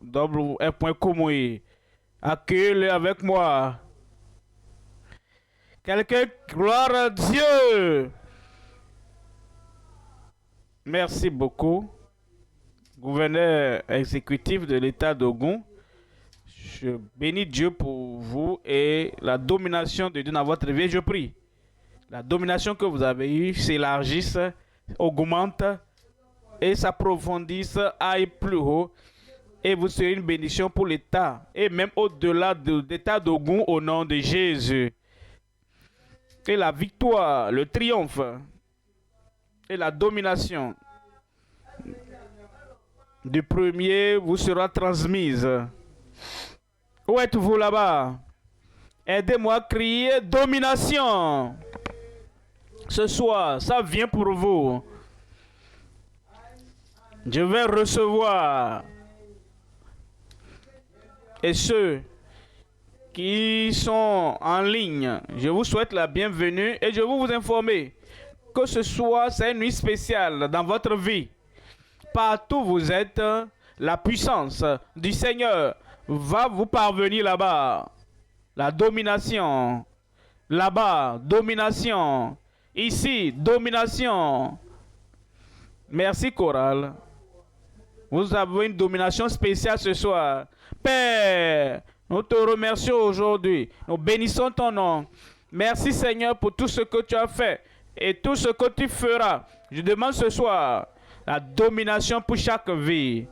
W.F.Komui. Accueille-le avec moi. Quelqu'un, gloire à Dieu. Merci beaucoup, gouverneur exécutif de l'État d'Ogun. Je bénis Dieu pour vous et la domination de Dieu dans votre vie. Je prie. La domination que vous avez eue s'élargisse, augmente et s'approfondisse, aille plus haut. Et vous serez une bénédiction pour l'État et même au-delà de l'État d'Ogun au nom de Jésus. Et la victoire, le triomphe et la domination du premier vous sera transmise. Où êtes-vous là-bas? Aidez-moi à crier domination. Ce soir, ça vient pour vous. Je vais recevoir. Et ceux qui sont en ligne, je vous souhaite la bienvenue et je veux vous informer que ce soir, c'est une nuit spéciale dans votre vie. Partout où vous êtes, la puissance du Seigneur va vous parvenir là-bas. La domination. Là-bas, domination. Ici, domination. Merci, chorale. Vous avez une domination spéciale ce soir. Père, nous te remercions aujourd'hui. Nous bénissons ton nom. Merci, Seigneur, pour tout ce que tu as fait et tout ce que tu feras. Je demande ce soir la domination pour chaque vie.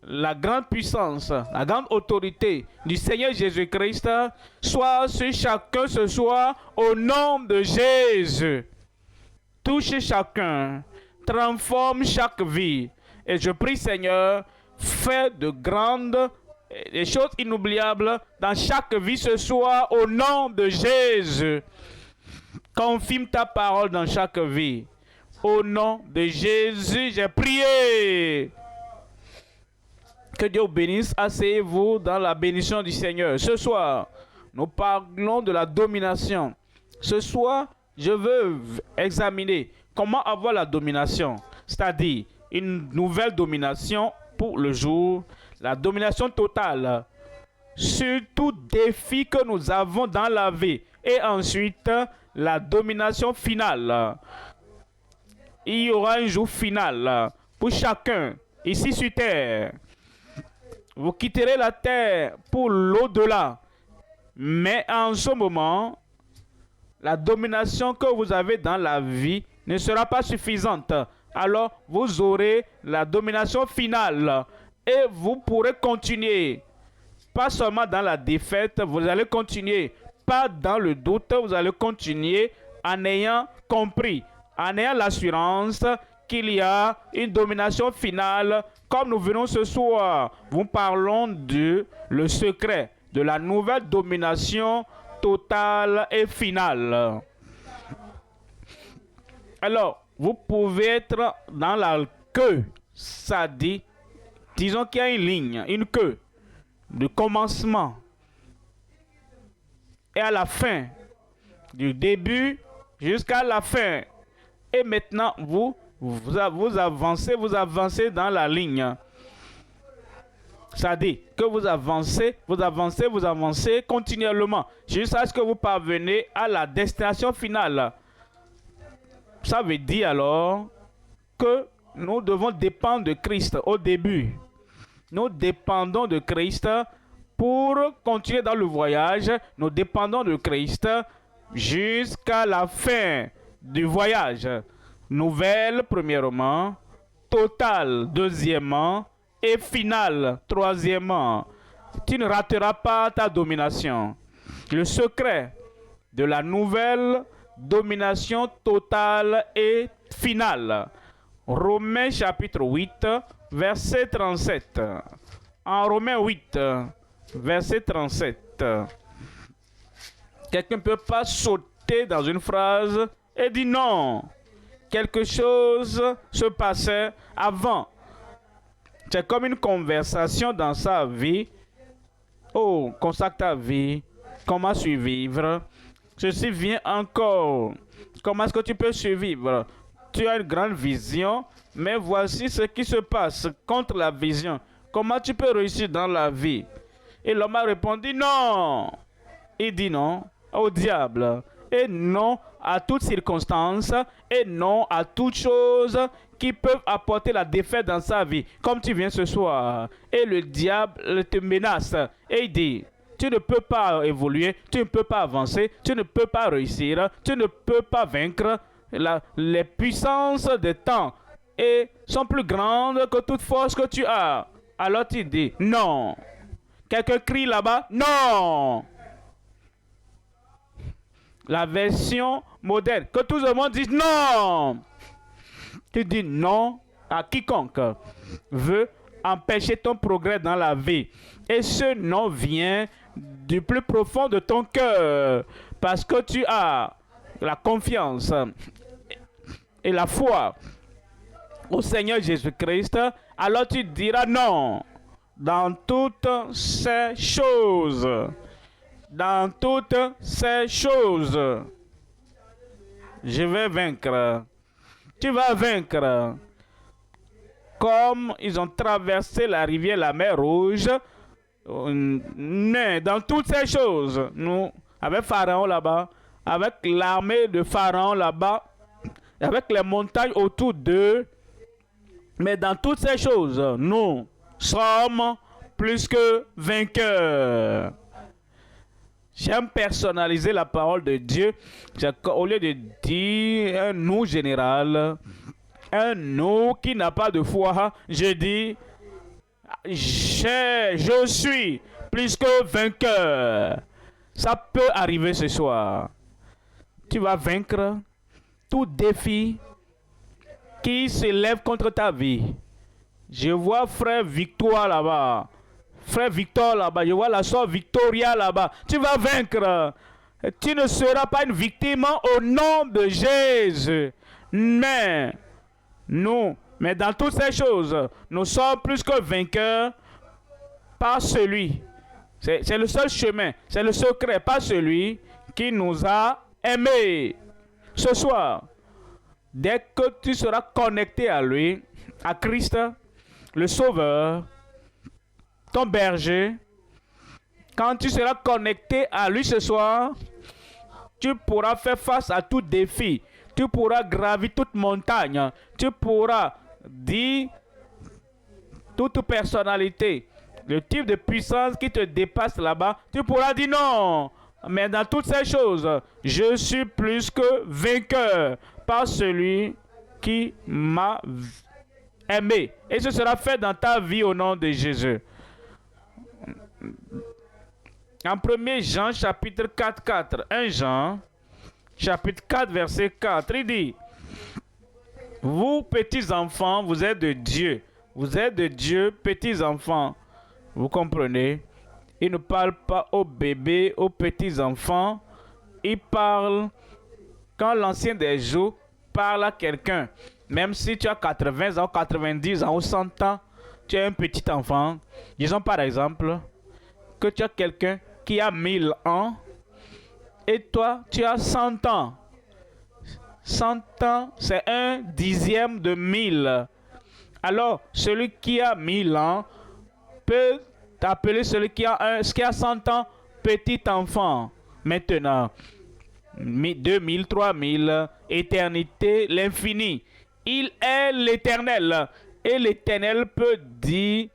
La grande puissance, la grande autorité du Seigneur Jésus-Christ soit sur chacun ce soir au nom de Jésus. Touche chacun, transforme chaque vie. Et je prie, Seigneur, fais de grandes des choses inoubliables dans chaque vie ce soir au nom de Jésus. Confirme ta parole dans chaque vie. Au nom de Jésus, j'ai prié. Que Dieu bénisse. Asseyez-vous dans la bénédiction du Seigneur. Ce soir, nous parlons de la domination. Ce soir, je veux examiner comment avoir la domination. C'est-à-dire une nouvelle domination pour le jour. La domination totale sur tout défi que nous avons dans la vie. Et ensuite, la domination finale. Il y aura un jour final pour chacun ici sur terre. Vous quitterez la terre pour l'au-delà. Mais en ce moment, la domination que vous avez dans la vie ne sera pas suffisante. Alors, vous aurez la domination finale. Et vous pourrez continuer. Pas seulement dans la défaite, vous allez continuer. Pas dans le doute, vous allez continuer en ayant compris, en ayant l'assurance qu'il y a une domination finale. Comme nous venons ce soir, nous parlons de le secret de la nouvelle domination totale et finale. Alors, vous pouvez être dans la queue, ça dit, disons qu'il y a une ligne, une queue, du commencement et à la fin, du début jusqu'à la fin. Et maintenant, vous avancez dans la ligne. Ça dit que vous avancez continuellement jusqu'à ce que vous parvenez à la destination finale. Ça veut dire alors que nous devons dépendre de Christ au début. Nous dépendons de Christ pour continuer dans le voyage. Nous dépendons de Christ jusqu'à la fin du voyage. Nouvelle, premièrement. Totale, deuxièmement. Et finale, troisièmement. Tu ne rateras pas ta domination. Le secret de la nouvelle domination totale et finale. Romains chapitre 8, verset 37. En Romains 8, verset 37. Quelqu'un ne peut pas sauter dans une phrase et dire non. Quelque chose se passait avant. C'est comme une conversation dans sa vie. Oh, consacre ta vie. Comment survivre? Ceci vient encore. Comment est-ce que tu peux survivre? Tu as une grande vision, mais voici ce qui se passe contre la vision. Comment tu peux réussir dans la vie? Et l'homme a répondu non. Il dit non au diable. Et non à toute circonstance. Et non à toute chose qui peuvent apporter la défaite dans sa vie. Comme tu viens ce soir. Et le diable te menace. Et il dit, tu ne peux pas évoluer. Tu ne peux pas avancer. Tu ne peux pas réussir. Tu ne peux pas vaincre. Les puissances des temps et sont plus grandes que toute force que tu as. Alors tu dis non. Quelqu'un crie là-bas non. La version moderne, que tout le monde dise non. Tu dis non à quiconque veut empêcher ton progrès dans la vie. Et ce non vient du plus profond de ton cœur parce que tu as la confiance et la foi au Seigneur Jésus-Christ, alors tu diras non dans toutes ces choses. Dans toutes ces choses, je vais vaincre. Tu vas vaincre. Comme ils ont traversé la rivière, la mer Rouge, dans toutes ces choses, nous, avec Pharaon là-bas, avec l'armée de Pharaon là-bas, avec les montagnes autour d'eux, mais dans toutes ces choses, nous sommes plus que vainqueurs. J'aime personnaliser la parole de Dieu. Au lieu de dire un nous général, un nous qui n'a pas de foi, je dis je suis plus que vainqueur. Ça peut arriver ce soir. Tu vas vaincre tout défi qui s'élève contre ta vie. Je vois frère Victoire là-bas. Frère Victor là-bas, je vois la soeur Victoria là-bas. Tu vas vaincre. Tu ne seras pas une victime au nom de Jésus. Mais dans toutes ces choses, nous sommes plus que vainqueurs par celui. C'est le seul chemin, c'est le secret, par celui qui nous a aimés. Ce soir, dès que tu seras connecté à lui, à Christ, le Sauveur, ton berger, quand tu seras connecté à lui ce soir, tu pourras faire face à tout défi. Tu pourras gravir toute montagne. Tu pourras dire toute personnalité, le type de puissance qui te dépasse là-bas. Tu pourras dire non. Mais dans toutes ces choses, je suis plus que vainqueur par celui qui m'a aimé. Et ce sera fait dans ta vie au nom de Jésus. En 1 Jean chapitre 4, 4, 1 Jean chapitre 4 verset 4, il dit: vous petits enfants, vous êtes de Dieu. Vous êtes de Dieu, petits enfants. Vous comprenez? Il ne parle pas aux bébés, aux petits enfants. Il parle quand l'ancien des jours parle à quelqu'un. Même si tu as 80 ans, 90 ans ou 100 ans, tu es un petit enfant. Disons par exemple que tu as quelqu'un qui a 1000 ans et toi, tu as 100 ans. 100 ans, c'est 1/10 de 1000. Alors, celui qui a 1000 ans peut t'appeler celui qui a 100 ans petit enfant. Maintenant, 2000, 3000, éternité, l'infini. Il est l'éternel. Et l'éternel peut dire,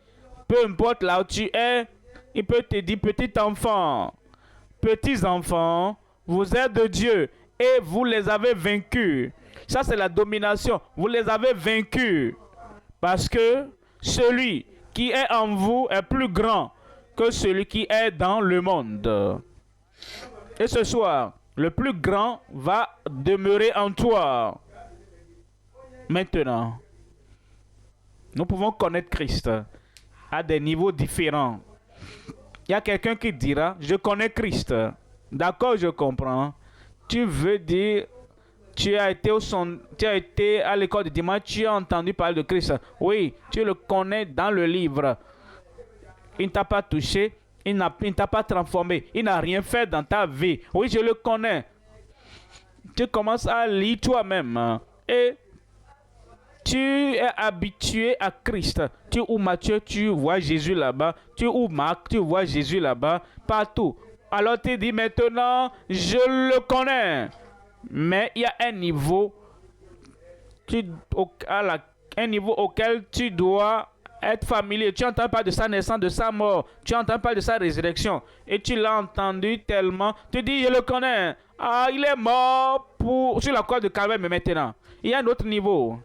peu importe là où tu es, il peut te dire petit enfant, petits enfants, vous êtes de Dieu et vous les avez vaincus. Ça c'est la domination. Vous les avez vaincus parce que celui qui est en vous est plus grand que celui qui est dans le monde. Et ce soir, le plus grand va demeurer en toi. Maintenant, nous pouvons connaître Christ à des niveaux différents. Il y a quelqu'un qui dira, je connais Christ. D'accord, je comprends. Tu veux dire, tu as été à l'école de dimanche, tu as entendu parler de Christ. Oui, tu le connais dans le livre. Il ne t'a pas touché, il ne t'a pas transformé, il n'a rien fait dans ta vie. Oui, je le connais. Tu commences à lire toi-même et Tu es habitué à Christ. Tu es où Matthieu, tu vois Jésus là-bas. Tu es où Marc, tu vois Jésus là-bas. Partout. Alors tu dis maintenant, je le connais. Mais il y a un niveau, un niveau auquel tu dois être familier. Tu entends parler de sa naissance, de sa mort. Tu entends parler de sa résurrection. Et tu l'as entendu tellement. Tu dis, je le connais. Ah, il est mort sur la croix de Calvaire, mais maintenant. Il y a un autre niveau.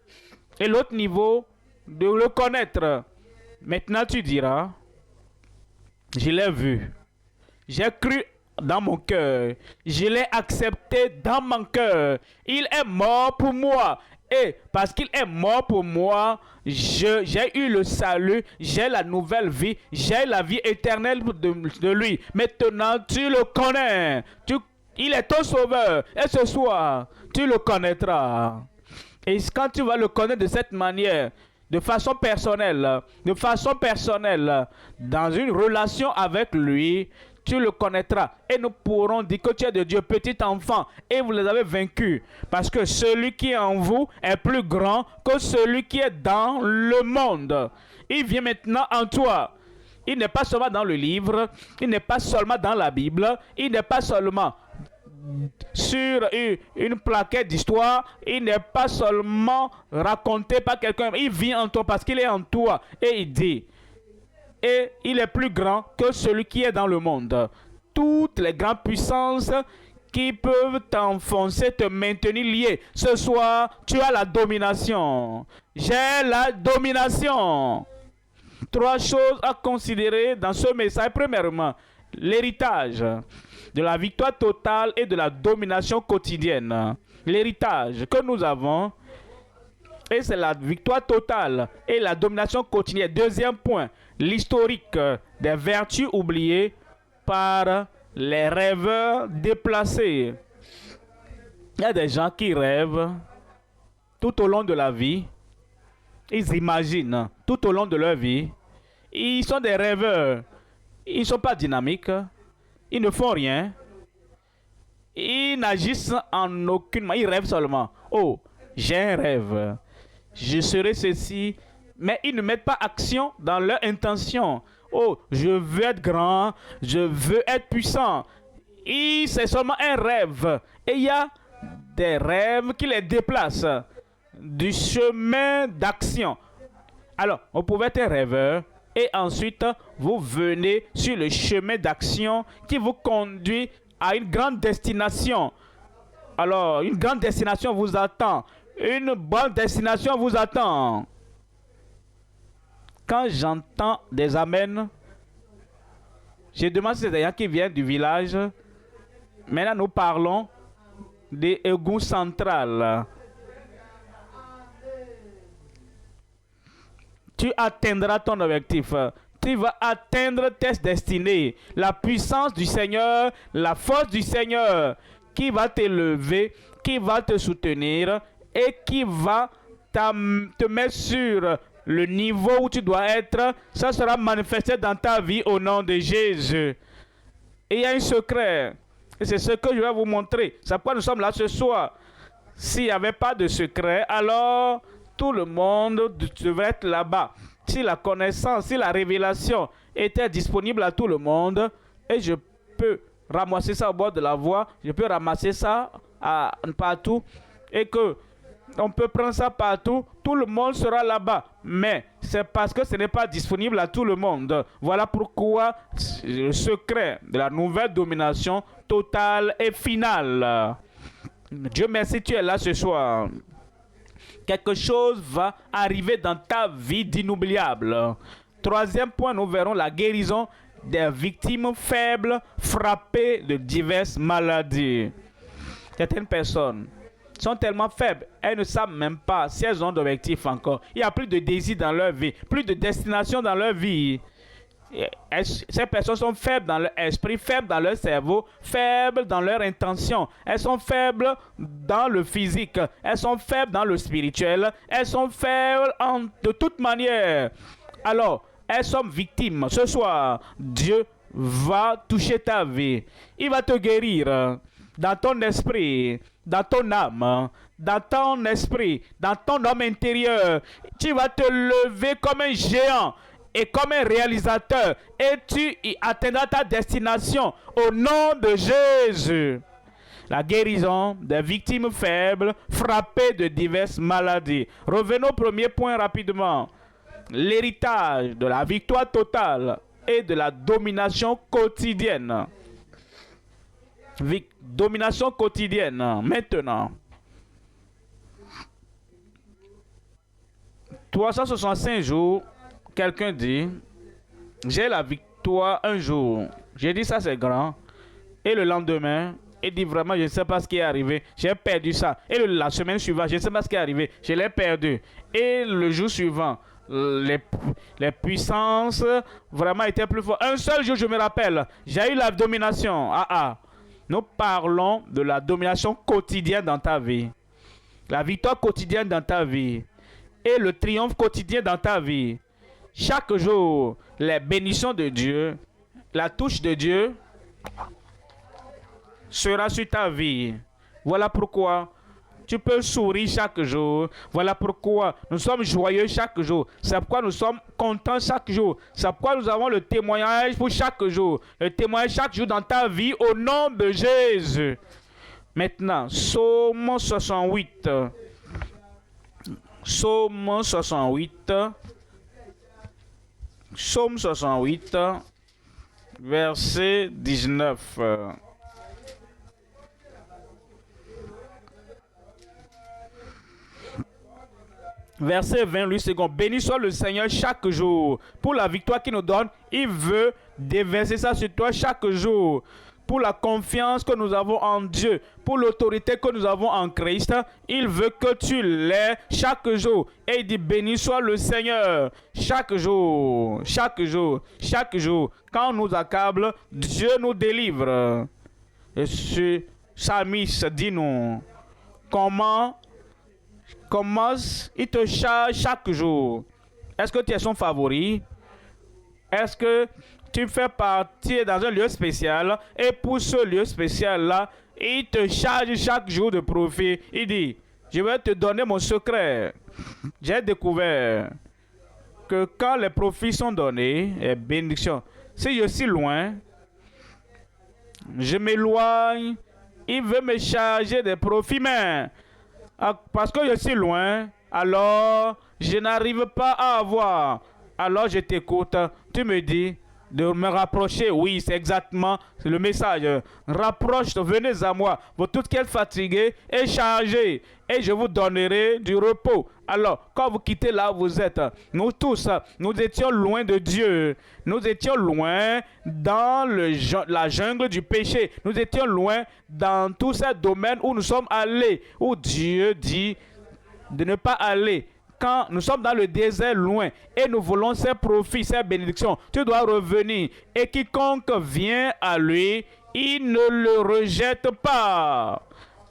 Et l'autre niveau, de le connaître. Maintenant, tu diras, je l'ai vu. J'ai cru dans mon cœur. Je l'ai accepté dans mon cœur. Il est mort pour moi. Et parce qu'il est mort pour moi, j'ai eu le salut, j'ai la nouvelle vie, j'ai la vie éternelle de lui. Maintenant, tu le connais. Il est ton sauveur. Et ce soir, tu le connaîtras. Et quand tu vas le connaître de cette manière, de façon personnelle, dans une relation avec lui, tu le connaîtras. Et nous pourrons dire que tu es de Dieu, petit enfant, et vous les avez vaincus. Parce que celui qui est en vous est plus grand que celui qui est dans le monde. Il vient maintenant en toi. Il n'est pas seulement dans le livre, il n'est pas seulement dans la Bible, il n'est pas seulement sur une plaquette d'histoire, il n'est pas seulement raconté par quelqu'un, il vient en toi parce qu'il est en toi. Et il dit, et il est plus grand que celui qui est dans le monde. Toutes les grandes puissances qui peuvent t'enfoncer, te maintenir lié. Ce soir, tu as la domination. J'ai la domination. 3 choses à considérer dans ce message. Premièrement, l'héritage de la victoire totale et de la domination quotidienne. L'héritage que nous avons, et c'est la victoire totale et la domination quotidienne. Deuxième point, l'historique des vertus oubliées par les rêveurs déplacés. Il y a des gens qui rêvent tout au long de la vie. Ils imaginent tout au long de leur vie. Ils sont des rêveurs. Ils ne sont pas dynamiques. Ils ne font rien. Ils n'agissent en aucune manière. Ils rêvent seulement. Oh, j'ai un rêve. Je serai ceci. Mais ils ne mettent pas action dans leur intention. Oh, je veux être grand. Je veux être puissant. C'est seulement un rêve. Et il y a des rêves qui les déplacent du chemin d'action. Alors, vous pouvez être un rêveur. Et ensuite, vous venez sur le chemin d'action qui vous conduit à une grande destination. Alors, une grande destination vous attend. Une bonne destination vous attend. Quand j'entends des amens, je demande si c'est des gens qui viennent du village. Maintenant, nous parlons des égouts centrales. Tu atteindras ton objectif. Tu vas atteindre tes destinées. La puissance du Seigneur, la force du Seigneur qui va t'élever, qui va te soutenir et qui va te mettre sur le niveau où tu dois être. Ça sera manifesté dans ta vie au nom de Jésus. Et il y a un secret. Et c'est ce que je vais vous montrer. C'est pourquoi nous sommes là ce soir. S'il n'y avait pas de secret, alors tout le monde devrait être là-bas. Si la connaissance, si la révélation était disponible à tout le monde, et je peux ramasser ça au bord de la voie, je peux ramasser ça partout, et que on peut prendre ça partout, tout le monde sera là-bas. Mais c'est parce que ce n'est pas disponible à tout le monde. Voilà pourquoi le secret de la nouvelle domination totale et finale. Dieu merci, tu es là ce soir. Quelque chose va arriver dans ta vie d'inoubliable. Troisième point, nous verrons la guérison des victimes faibles frappées de diverses maladies. Certaines personnes sont tellement faibles, elles ne savent même pas si elles ont d'objectifs encore. Il n'y a plus de désir dans leur vie, plus de destination dans leur vie. Ces personnes sont faibles dans leur esprit, faibles dans leur cerveau, faibles dans leur intention. Elles sont faibles dans le physique, elles sont faibles dans le spirituel, elles sont faibles de toute manière. Alors, elles sont victimes. Ce soir, Dieu va toucher ta vie. Il va te guérir dans ton esprit, dans ton âme, dans ton esprit, dans ton homme intérieur. Tu vas te lever comme un géant et comme un réalisateur et tu y atteindras ta destination au nom de Jésus. La guérison des victimes faibles frappées de diverses maladies. Revenons au premier point rapidement. L'héritage de la victoire totale et de la domination quotidienne. Domination quotidienne. Maintenant. 365 jours, quelqu'un dit, j'ai la victoire un jour. J'ai dit ça c'est grand. Et le lendemain, il dit vraiment je ne sais pas ce qui est arrivé. J'ai perdu ça. Et la semaine suivante, je ne sais pas ce qui est arrivé. Je l'ai perdu. Et le jour suivant, les puissances vraiment étaient plus fortes. Un seul jour, je me rappelle, j'ai eu la domination. Nous parlons de la domination quotidienne dans ta vie. La victoire quotidienne dans ta vie. Et le triomphe quotidien dans ta vie. Chaque jour, les bénédictions de Dieu, la touche de Dieu sera sur ta vie. Voilà pourquoi tu peux sourire chaque jour. Voilà pourquoi nous sommes joyeux chaque jour. C'est pourquoi nous sommes contents chaque jour. C'est pourquoi nous avons le témoignage pour chaque jour. Le témoignage chaque jour dans ta vie au nom de Jésus. Maintenant, Psaume 68. Psaume 68. Psaume 68, verset 19. Verset 20, lui second. Béni soit le Seigneur chaque jour. Pour la victoire qu'il nous donne, il veut déverser ça sur toi chaque jour. Pour la confiance que nous avons en Dieu, pour l'autorité que nous avons en Christ, il veut que tu l'aies chaque jour. Et il dit, béni soit le Seigneur chaque jour, chaque jour, chaque jour. Quand on nous accable, Dieu nous délivre. Et ce psalmiste dit-nous, comment il te charge chaque jour. Est-ce que tu es son favori? Est-ce que tu fais partie dans un lieu spécial et pour ce lieu spécial-là, il te charge chaque jour de profit. Il dit, je vais te donner mon secret. J'ai découvert que quand les profits sont donnés, les bénédictions, si je suis loin, je m'éloigne, il veut me charger des profits, mais parce que je suis loin, alors je n'arrive pas à avoir. Alors je t'écoute, tu me dis de me rapprocher. Oui, c'est exactement le message. Rapproche, venez à moi, vous tous qui êtes fatigués et chargés, et je vous donnerai du repos. Alors, quand vous quittez là où vous êtes, nous tous, nous étions loin de Dieu. Nous étions loin dans la jungle du péché. Nous étions loin dans tous ces domaines où nous sommes allés, où Dieu dit de ne pas aller. Quand nous sommes dans le désert loin et nous voulons ses profits, ses bénédictions, tu dois revenir. Et quiconque vient à lui, il ne le rejette pas.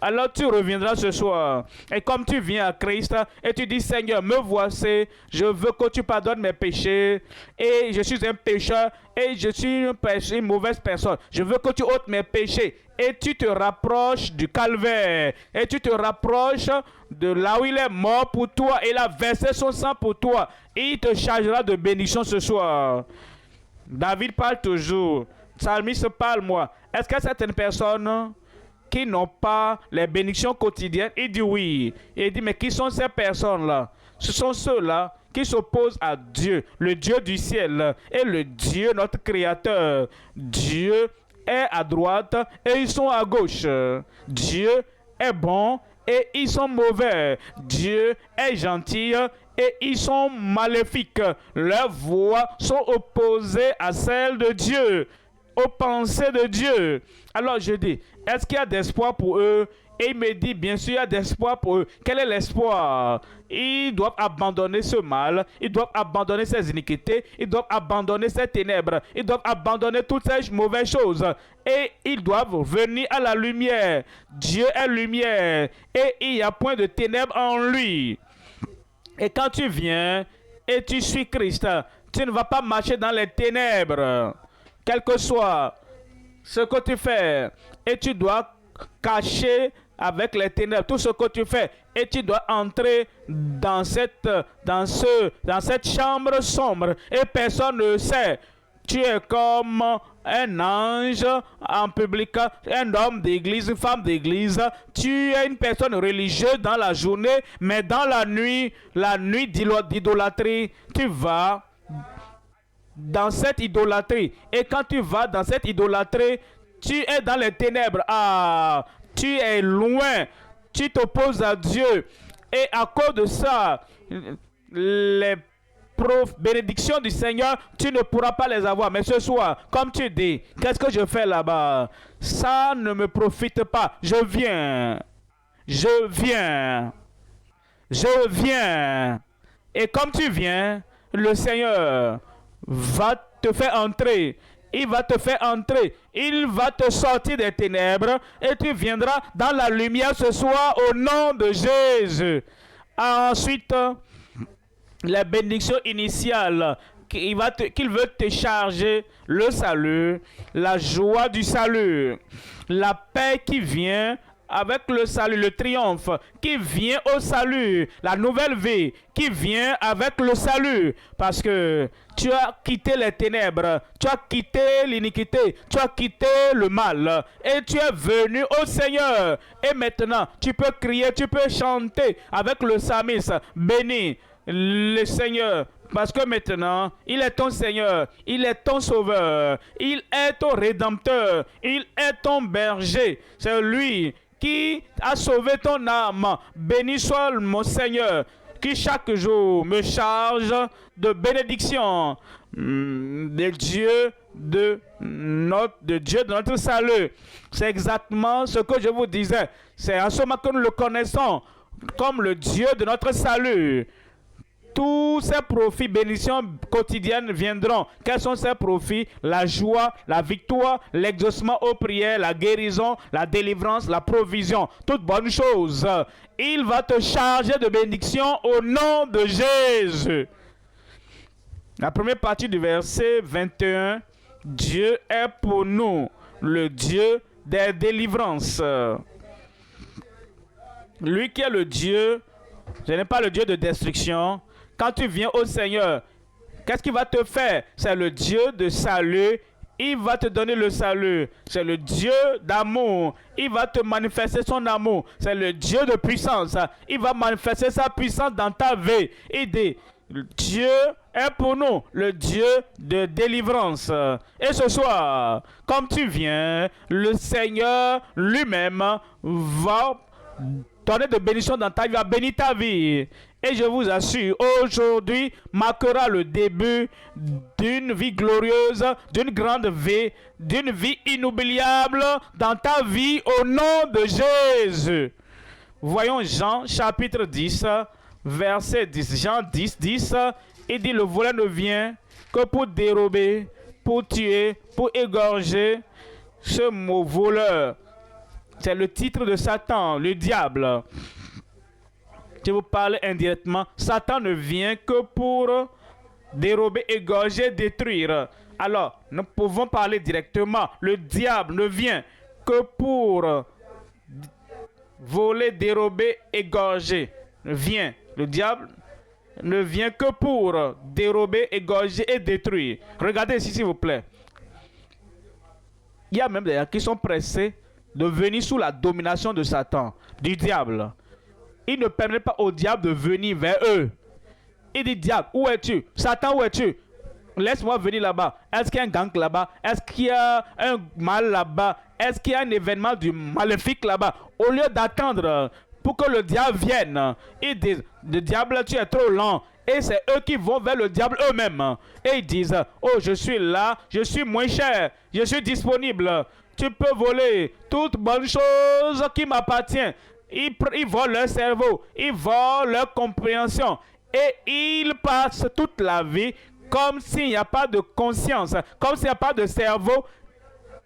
Alors tu reviendras ce soir. Et comme tu viens à Christ et tu dis, Seigneur, me voici, je veux que tu pardonnes mes péchés. Et je suis un pécheur et je suis une mauvaise personne. Je veux que tu ôtes mes péchés. Et tu te rapproches du calvaire. Et tu te rapproches de là où il est mort pour toi. Et il a versé son sang pour toi. Et il te chargera de bénédiction ce soir. David parle toujours. Psalmiste parle moi. Est-ce que certaines personnes qui n'ont pas les bénédictions quotidiennes, il dit oui. Il dit, mais qui sont ces personnes-là? Ce sont ceux-là qui s'opposent à Dieu, le Dieu du ciel, et le Dieu, notre Créateur. Dieu est à droite et ils sont à gauche. Dieu est bon et ils sont mauvais. Dieu est gentil et ils sont maléfiques. Leurs voix sont opposées à celles de Dieu, aux pensées de Dieu. Alors je dis, est-ce qu'il y a d'espoir pour eux? Et il me dit, bien sûr, il y a d'espoir pour eux. Quel est l'espoir? Ils doivent abandonner ce mal, ils doivent abandonner ces iniquités, ils doivent abandonner ces ténèbres, ils doivent abandonner toutes ces mauvaises choses. Et ils doivent venir à la lumière. Dieu est lumière et il n'y a point de ténèbres en lui. Et quand tu viens et tu suis Christ, tu ne vas pas marcher dans les ténèbres. Quel que soit ce que tu fais, et tu dois cacher avec les ténèbres, tout ce que tu fais, et tu dois entrer dans cette chambre sombre, et personne ne sait. Tu es comme un ange en public, un homme d'église, une femme d'église. Tu es une personne religieuse dans la journée, mais dans la nuit d'idolâtrie, tu vas dans cette idolâtrie. Et quand tu vas dans cette idolâtrie, tu es dans les ténèbres. Ah, tu es loin. Tu t'opposes à Dieu. Et à cause de ça, les bénédictions du Seigneur, tu ne pourras pas les avoir. Mais ce soir, comme tu dis, qu'est-ce que je fais là-bas? Ça ne me profite pas. Je viens. Et comme tu viens, le Seigneur va te faire entrer. Il va te faire entrer. Il va te sortir des ténèbres et tu viendras dans la lumière ce soir au nom de Jésus. Ensuite, la bénédiction initiale qu'il veut te charger, le salut, la joie du salut, la paix qui vient avec le salut, le triomphe qui vient au salut, la nouvelle vie qui vient avec le salut, parce que tu as quitté les ténèbres, tu as quitté l'iniquité, tu as quitté le mal et tu es venu au Seigneur. Et maintenant, tu peux crier, tu peux chanter avec le psalmiste, béni le Seigneur, parce que maintenant, il est ton Seigneur, il est ton Sauveur, il est ton Rédempteur, il est ton berger. C'est lui qui a sauvé ton âme. Béni soit mon Seigneur, qui chaque jour me charge de bénédiction de Dieu de notre salut. C'est exactement ce que je vous disais. C'est en ce moment que nous le connaissons comme le Dieu de notre salut. Tous ces profits, bénédictions quotidiennes viendront. Quels sont ces profits? La joie, la victoire, l'exaucement aux prières, la guérison, la délivrance, la provision. Toutes bonnes choses. Il va te charger de bénédictions au nom de Jésus. La première partie du verset 21. Dieu est pour nous le Dieu des délivrances. Lui qui est le Dieu, ce n'est pas le Dieu de destruction. Quand tu viens au Seigneur, qu'est-ce qu'il va te faire? C'est le Dieu de salut. Il va te donner le salut. C'est le Dieu d'amour. Il va te manifester son amour. C'est le Dieu de puissance. Il va manifester sa puissance dans ta vie. Il dit, Dieu est pour nous le Dieu de délivrance. Et ce soir, comme tu viens, le Seigneur lui-même va donner de bénédictions dans ta vie, va bénir ta vie. Et je vous assure, aujourd'hui marquera le début d'une vie glorieuse, d'une grande vie, d'une vie inoubliable dans ta vie au nom de Jésus. Voyons Jean chapitre 10, verset 10. Jean 10, 10, il dit, le voleur ne vient que pour dérober, pour tuer, pour égorger. Ce mot voleur, c'est le titre de Satan, le diable. Je vous parle indirectement. Satan ne vient que pour dérober, égorger, détruire. Alors, nous pouvons parler directement. Le diable ne vient que pour voler, dérober, égorger. Le diable ne vient que pour dérober, égorger et détruire. Regardez ici, s'il vous plaît. Il y a même des gens qui sont pressés de venir sous la domination de Satan, du diable. Ils ne permettent pas au diable de venir vers eux. Il dit, diable, où es-tu? Satan, où es-tu? Laisse-moi venir là-bas. Est-ce qu'il y a un gang là-bas? Est-ce qu'il y a un mal là-bas? Est-ce qu'il y a un événement du maléfique là-bas? Au lieu d'attendre pour que le diable vienne, ils disent, le diable, tu es trop lent. Et c'est eux qui vont vers le diable eux-mêmes. Et ils disent, oh, je suis là, je suis moins cher, je suis disponible. Tu peux voler toute bonne chose qui m'appartient. Ils volent leur cerveau, ils volent leur compréhension. Et ils passent toute la vie comme s'il n'y a pas de conscience, comme s'il n'y a pas de cerveau,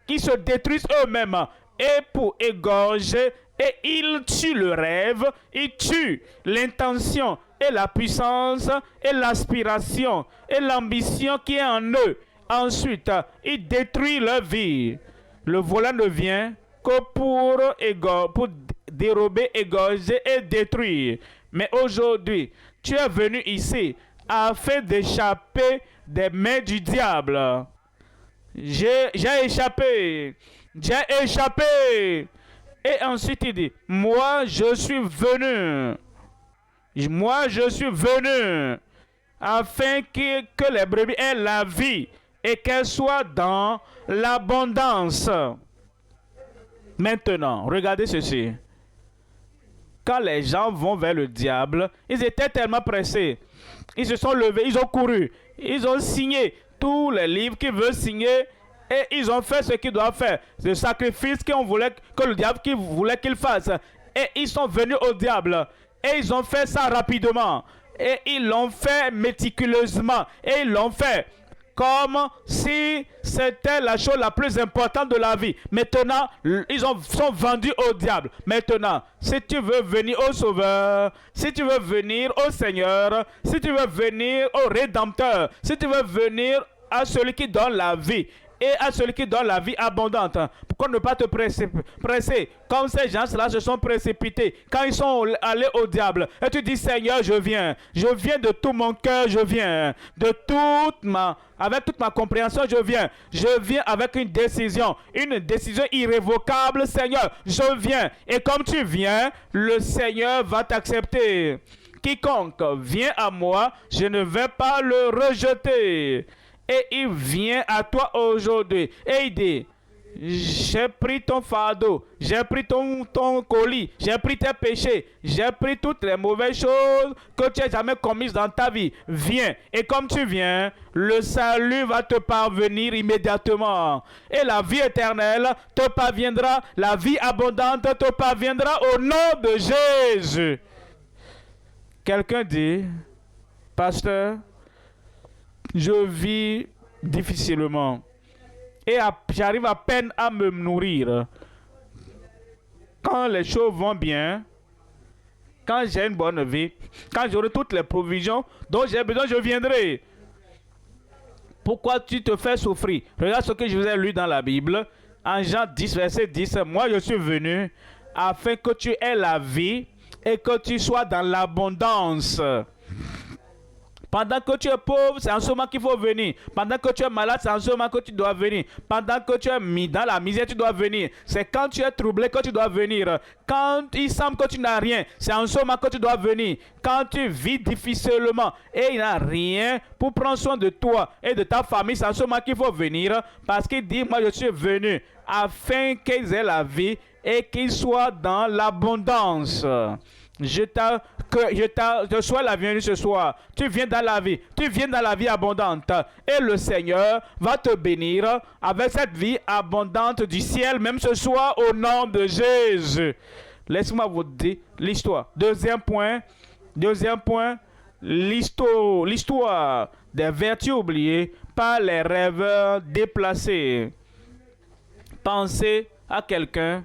qui se détruisent eux-mêmes. Et pour égorger, et ils tuent le rêve, ils tuent l'intention et la puissance et l'aspiration et l'ambition qui est en eux. Ensuite, ils détruisent leur vie. Le voleur ne vient que pour dérober, égorger et détruire. Mais aujourd'hui, tu es venu ici afin d'échapper des mains du diable. J'ai échappé. J'ai échappé. Et ensuite il dit, moi je suis venu. Moi je suis venu afin que les brebis aient la vie et qu'elles soient dans l'abondance. Maintenant, regardez ceci. Quand les gens vont vers le diable, ils étaient tellement pressés. Ils se sont levés, ils ont couru. Ils ont signé tous les livres qu'ils veulent signer et ils ont fait ce qu'ils doivent faire. Le sacrifice que le diable voulait qu'ils fassent. Et ils sont venus au diable. Et ils ont fait ça rapidement. Et ils l'ont fait méticuleusement. Et ils l'ont fait comme si c'était la chose la plus importante de la vie. Maintenant, sont vendus au diable. Maintenant, si tu veux venir au Sauveur, si tu veux venir au Seigneur, si tu veux venir au Rédempteur, si tu veux venir à celui qui donne la vie, et à celui qui donne la vie abondante. Pourquoi ne pas te presser comme ces gens-là se sont précipités quand ils sont allés au diable. Et tu dis, Seigneur, je viens de tout mon cœur, je viens avec toute ma compréhension, je viens avec une décision irrévocable, Seigneur, je viens. Et comme tu viens, le Seigneur va t'accepter. Quiconque vient à moi, je ne vais pas le rejeter. Et il vient à toi aujourd'hui. Et il dit, j'ai pris ton fardeau, j'ai pris ton colis, j'ai pris tes péchés, j'ai pris toutes les mauvaises choses que tu n'as jamais commises dans ta vie. Viens. Et comme tu viens, le salut va te parvenir immédiatement. Et la vie éternelle te parviendra, la vie abondante te parviendra au nom de Jésus. Quelqu'un dit, pasteur, je vis difficilement et j'arrive à peine à me nourrir. Quand les choses vont bien, quand j'ai une bonne vie, quand j'aurai toutes les provisions dont j'ai besoin, je viendrai. Pourquoi tu te fais souffrir? Regarde ce que je vous ai lu dans la Bible. En Jean 10, verset 10, moi je suis venu afin que tu aies la vie et que tu sois dans l'abondance. Pendant que tu es pauvre, c'est en ce moment qu'il faut venir. Pendant que tu es malade, c'est en ce moment que tu dois venir. Pendant que tu es mis dans la misère, tu dois venir. C'est quand tu es troublé que tu dois venir. Quand il semble que tu n'as rien, c'est en ce moment que tu dois venir. Quand tu vis difficilement et il n'y a rien pour prendre soin de toi et de ta famille, c'est en ce moment qu'il faut venir. Parce qu'il dit, moi je suis venu afin qu'ils aient la vie et qu'ils soient dans l'abondance. Je te souhaite la bienvenue ce soir. Tu viens dans la vie. Tu viens dans la vie abondante. Et le Seigneur va te bénir avec cette vie abondante du ciel, même ce soir, au nom de Jésus. Laissez-moi vous dire l'histoire. Deuxième point, l'histoire des vertus oubliées par les rêveurs déplacés. Pensez à quelqu'un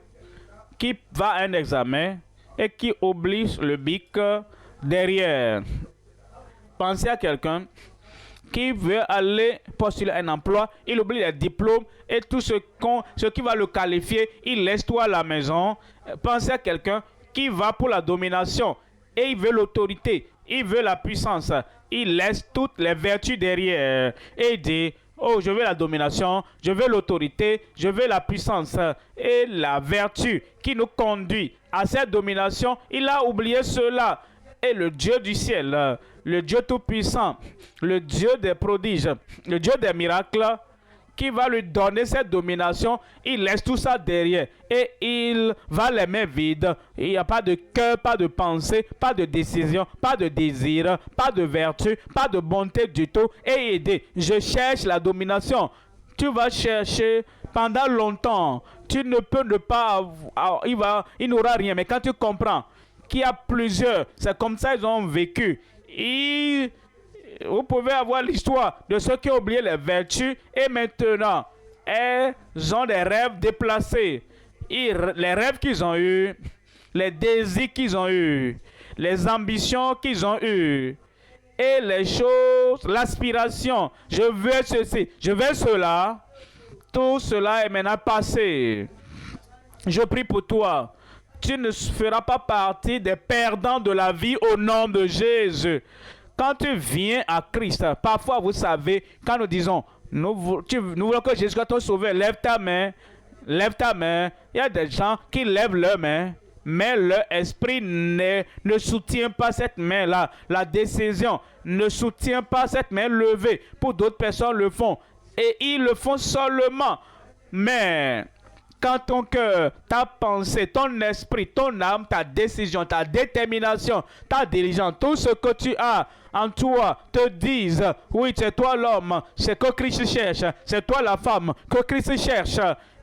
qui va à un examen et qui oublie le bic derrière. Pensez à quelqu'un qui veut aller postuler un emploi, il oublie les diplômes et tout ce qui va le qualifier, il laisse tout à la maison. Pensez à quelqu'un qui va pour la domination et il veut l'autorité, il veut la puissance, il laisse toutes les vertus derrière et il dit, oh, je veux la domination, je veux l'autorité, je veux la puissance et la vertu qui nous conduit à cette domination. Il a oublié cela. Et le Dieu du ciel, le Dieu tout-puissant, le Dieu des prodiges, le Dieu des miracles, qui va lui donner cette domination, il laisse tout ça derrière et il va les mains vides. Il n'y a pas de cœur, pas de pensée, pas de décision, pas de désir, pas de vertu, pas de bonté du tout. Et il dit, je cherche la domination. Tu vas chercher pendant longtemps. Tu ne peux ne pas avoir, il n'aura rien. Mais quand tu comprends qu'il y a plusieurs, c'est comme ça ils ont vécu. Vous pouvez avoir l'histoire de ceux qui ont oublié les vertus et maintenant, ils ont des rêves déplacés. Les rêves qu'ils ont eus, les désirs qu'ils ont eus, les ambitions qu'ils ont eues et les choses, l'aspiration. Je veux ceci, je veux cela. Tout cela est maintenant passé. Je prie pour toi tu ne feras pas partie des perdants de la vie au nom de Jésus. Quand tu viens à Christ, parfois vous savez, quand nous disons, nous voulons que Jésus soit ton sauveur, lève ta main, lève ta main. Il y a des gens qui lèvent leur main, mais leur esprit ne soutient pas cette main-là. La décision ne soutient pas cette main levée. Pour d'autres personnes le font. Et ils le font seulement. Mais quand ton cœur, ta pensée, ton esprit, ton âme, ta décision, ta détermination, ta diligence, tout ce que tu as en toi te disent, oui, c'est toi l'homme, c'est que Christ cherche, c'est toi la femme que Christ cherche.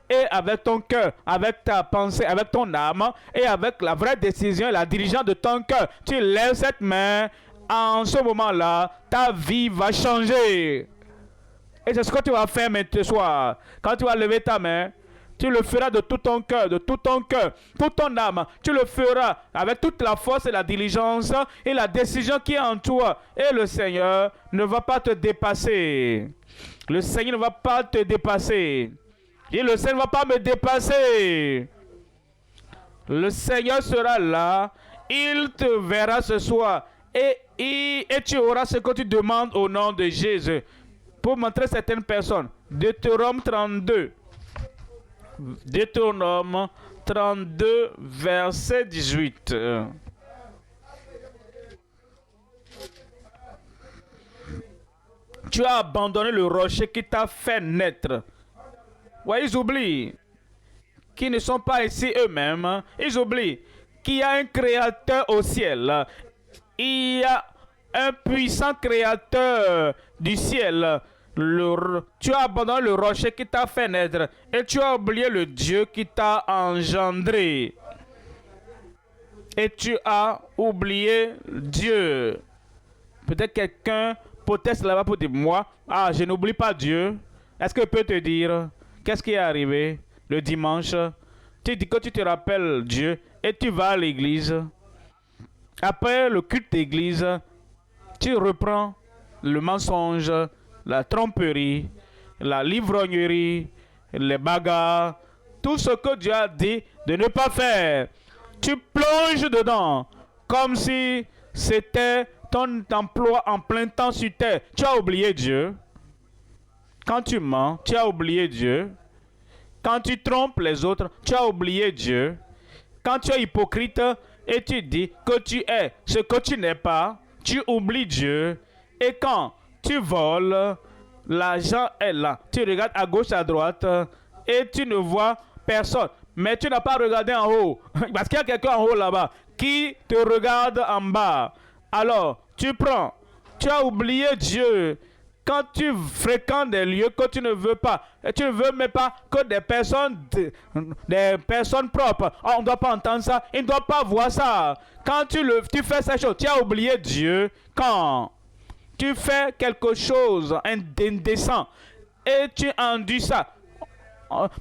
Et avec ton cœur, avec ta pensée, avec ton âme, et avec la vraie décision et la diligence de ton cœur, tu lèves cette main, en ce moment-là, ta vie va changer. Et c'est ce que tu vas faire maintenant ce soir. Quand tu vas lever ta main, tu le feras de tout ton cœur, toute ton âme. Tu le feras avec toute la force et la diligence et la décision qui est en toi. Et le Seigneur ne va pas te dépasser. Le Seigneur ne va pas te dépasser. Et le Seigneur ne va pas me dépasser. Le Seigneur sera là. Il te verra ce soir. Et tu auras ce que tu demandes au nom de Jésus. Pour montrer certaines personnes. Deutéronome 32. Deutéronome 32, verset 18. Tu as abandonné le rocher qui t'a fait naître. Ouais, ils oublient qu'ils ne sont pas ici eux-mêmes. Ils oublient qu'il y a un créateur au ciel. Il y a un puissant créateur du ciel. Tu as abandonné le rocher qui t'a fait naître et tu as oublié le Dieu qui t'a engendré. Et tu as oublié Dieu. Peut-être quelqu'un proteste là-bas pour dire, moi, je n'oublie pas Dieu. Est-ce que je peux te dire, qu'est-ce qui est arrivé le dimanche? Tu dis que tu te rappelles Dieu et tu vas à l'église. Après le culte d'église, tu reprends le mensonge, la tromperie, la livrognerie, les bagarres, tout ce que Dieu a dit de ne pas faire. Tu plonges dedans comme si c'était ton emploi en plein temps sur terre. Tu as oublié Dieu. Quand tu mens, tu as oublié Dieu. Quand tu trompes les autres, tu as oublié Dieu. Quand tu es hypocrite et tu dis que tu es ce que tu n'es pas, tu oublies Dieu. Et quand tu voles, l'argent est là. Tu regardes à gauche, à droite et tu ne vois personne. Mais tu n'as pas regardé en haut. Parce qu'il y a quelqu'un en haut là-bas qui te regarde en bas. Alors, tu prends. Tu as oublié Dieu. Quand tu fréquentes des lieux que tu ne veux pas, et tu ne veux même pas que des personnes propres, on ne doit pas entendre ça, ils ne doivent pas voir ça. Quand tu fais ces choses, tu as oublié Dieu. Quand tu fais quelque chose d'indécent et tu enduis ça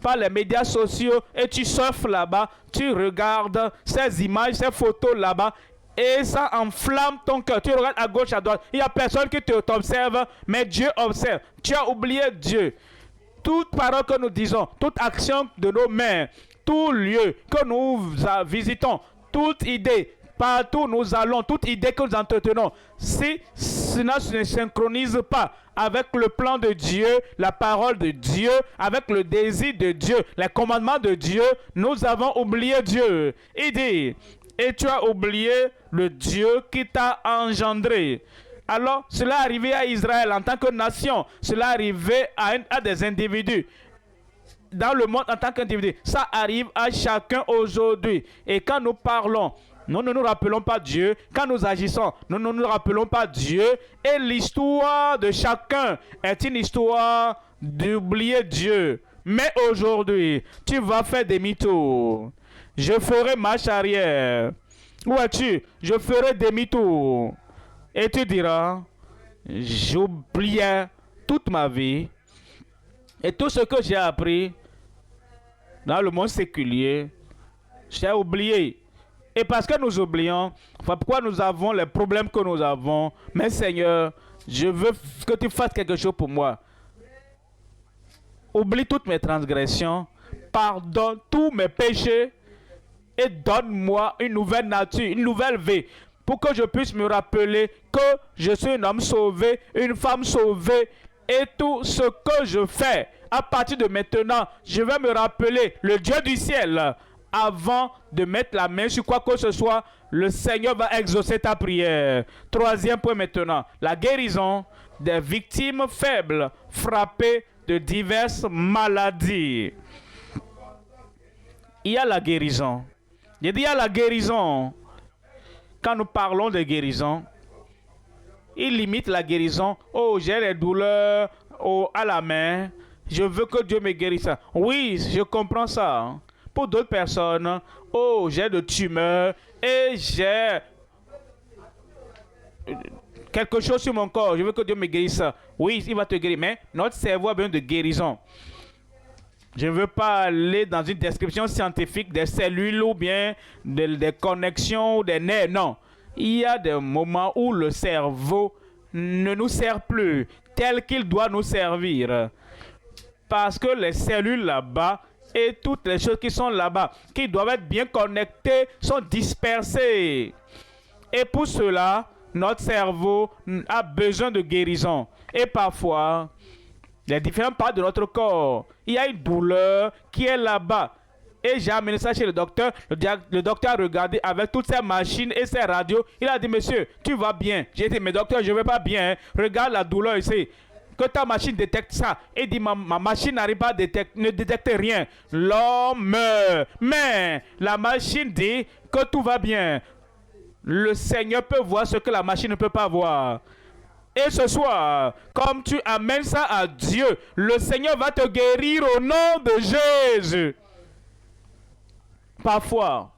par les médias sociaux et tu surfes là-bas, tu regardes ces images, ces photos là-bas, et ça enflamme ton cœur. Tu regardes à gauche, à droite. Il n'y a personne qui t'observe, mais Dieu observe. Tu as oublié Dieu. Toute parole que nous disons, toute action de nos mains, tout lieu que nous visitons, toute idée, partout où nous allons, toute idée que nous entretenons, si cela ne synchronise pas avec le plan de Dieu, la parole de Dieu, avec le désir de Dieu, les commandements de Dieu, nous avons oublié Dieu. Il dit, et tu as oublié le Dieu qui t'a engendré. Alors, cela arrivait à Israël en tant que nation. Cela arrivait à des individus. Dans le monde en tant qu'individu. Ça arrive à chacun aujourd'hui. Et quand nous parlons, nous ne nous rappelons pas Dieu. Quand nous agissons, nous ne nous rappelons pas Dieu. Et l'histoire de chacun est une histoire d'oublier Dieu. Mais aujourd'hui, tu vas faire demi-tour. Je ferai marche arrière. Où es-tu? Je ferai demi-tour. Et tu diras, j'oubliais toute ma vie et tout ce que j'ai appris dans le monde séculier, j'ai oublié. Et parce que nous oublions, pourquoi nous avons les problèmes que nous avons. Mais Seigneur, je veux que tu fasses quelque chose pour moi. Oublie toutes mes transgressions, pardonne tous mes péchés. et donne-moi une nouvelle nature, une nouvelle vie, pour que je puisse me rappeler que je suis un homme sauvé, une femme sauvée, et tout ce que je fais, à partir de maintenant, je vais me rappeler le Dieu du ciel. Avant de mettre la main sur quoi que ce soit, le Seigneur va exaucer ta prière. Troisième point maintenant, la guérison des victimes faibles frappées de diverses maladies. Il y a la guérison. J'ai dit il y a la guérison. Quand nous parlons de guérison, il limite la guérison. Oh, j'ai les douleurs à la main. Je veux que Dieu me guérisse. Oui, je comprends ça. Pour d'autres personnes, oh, j'ai de tumeurs et j'ai quelque chose sur mon corps. Je veux que Dieu me guérisse. Oui, il va te guérir. Mais notre cerveau a besoin de guérison. Je ne veux pas aller dans une description scientifique des cellules ou bien des connexions ou des nerfs. Non. Il y a des moments où le cerveau ne nous sert plus tel qu'il doit nous servir. Parce que les cellules là-bas et toutes les choses qui sont là-bas, qui doivent être bien connectées, sont dispersées. Et pour cela, notre cerveau a besoin de guérison. Et parfois, les différentes parts de notre corps, il y a une douleur qui est là-bas. Et j'ai amené ça chez le docteur. Le docteur a regardé avec toutes ses machines et ses radios. Il a dit, monsieur, tu vas bien. J'ai dit, mais docteur, je ne vais pas bien. Hein. Regarde la douleur ici. Que ta machine détecte ça. Et dit, ma machine n'arrive pas à détecter, ne détecte rien. L'homme meurt. Mais la machine dit que tout va bien. Le Seigneur peut voir ce que la machine ne peut pas voir. Et ce soir, comme tu amènes ça à Dieu, le Seigneur va te guérir au nom de Jésus. Parfois,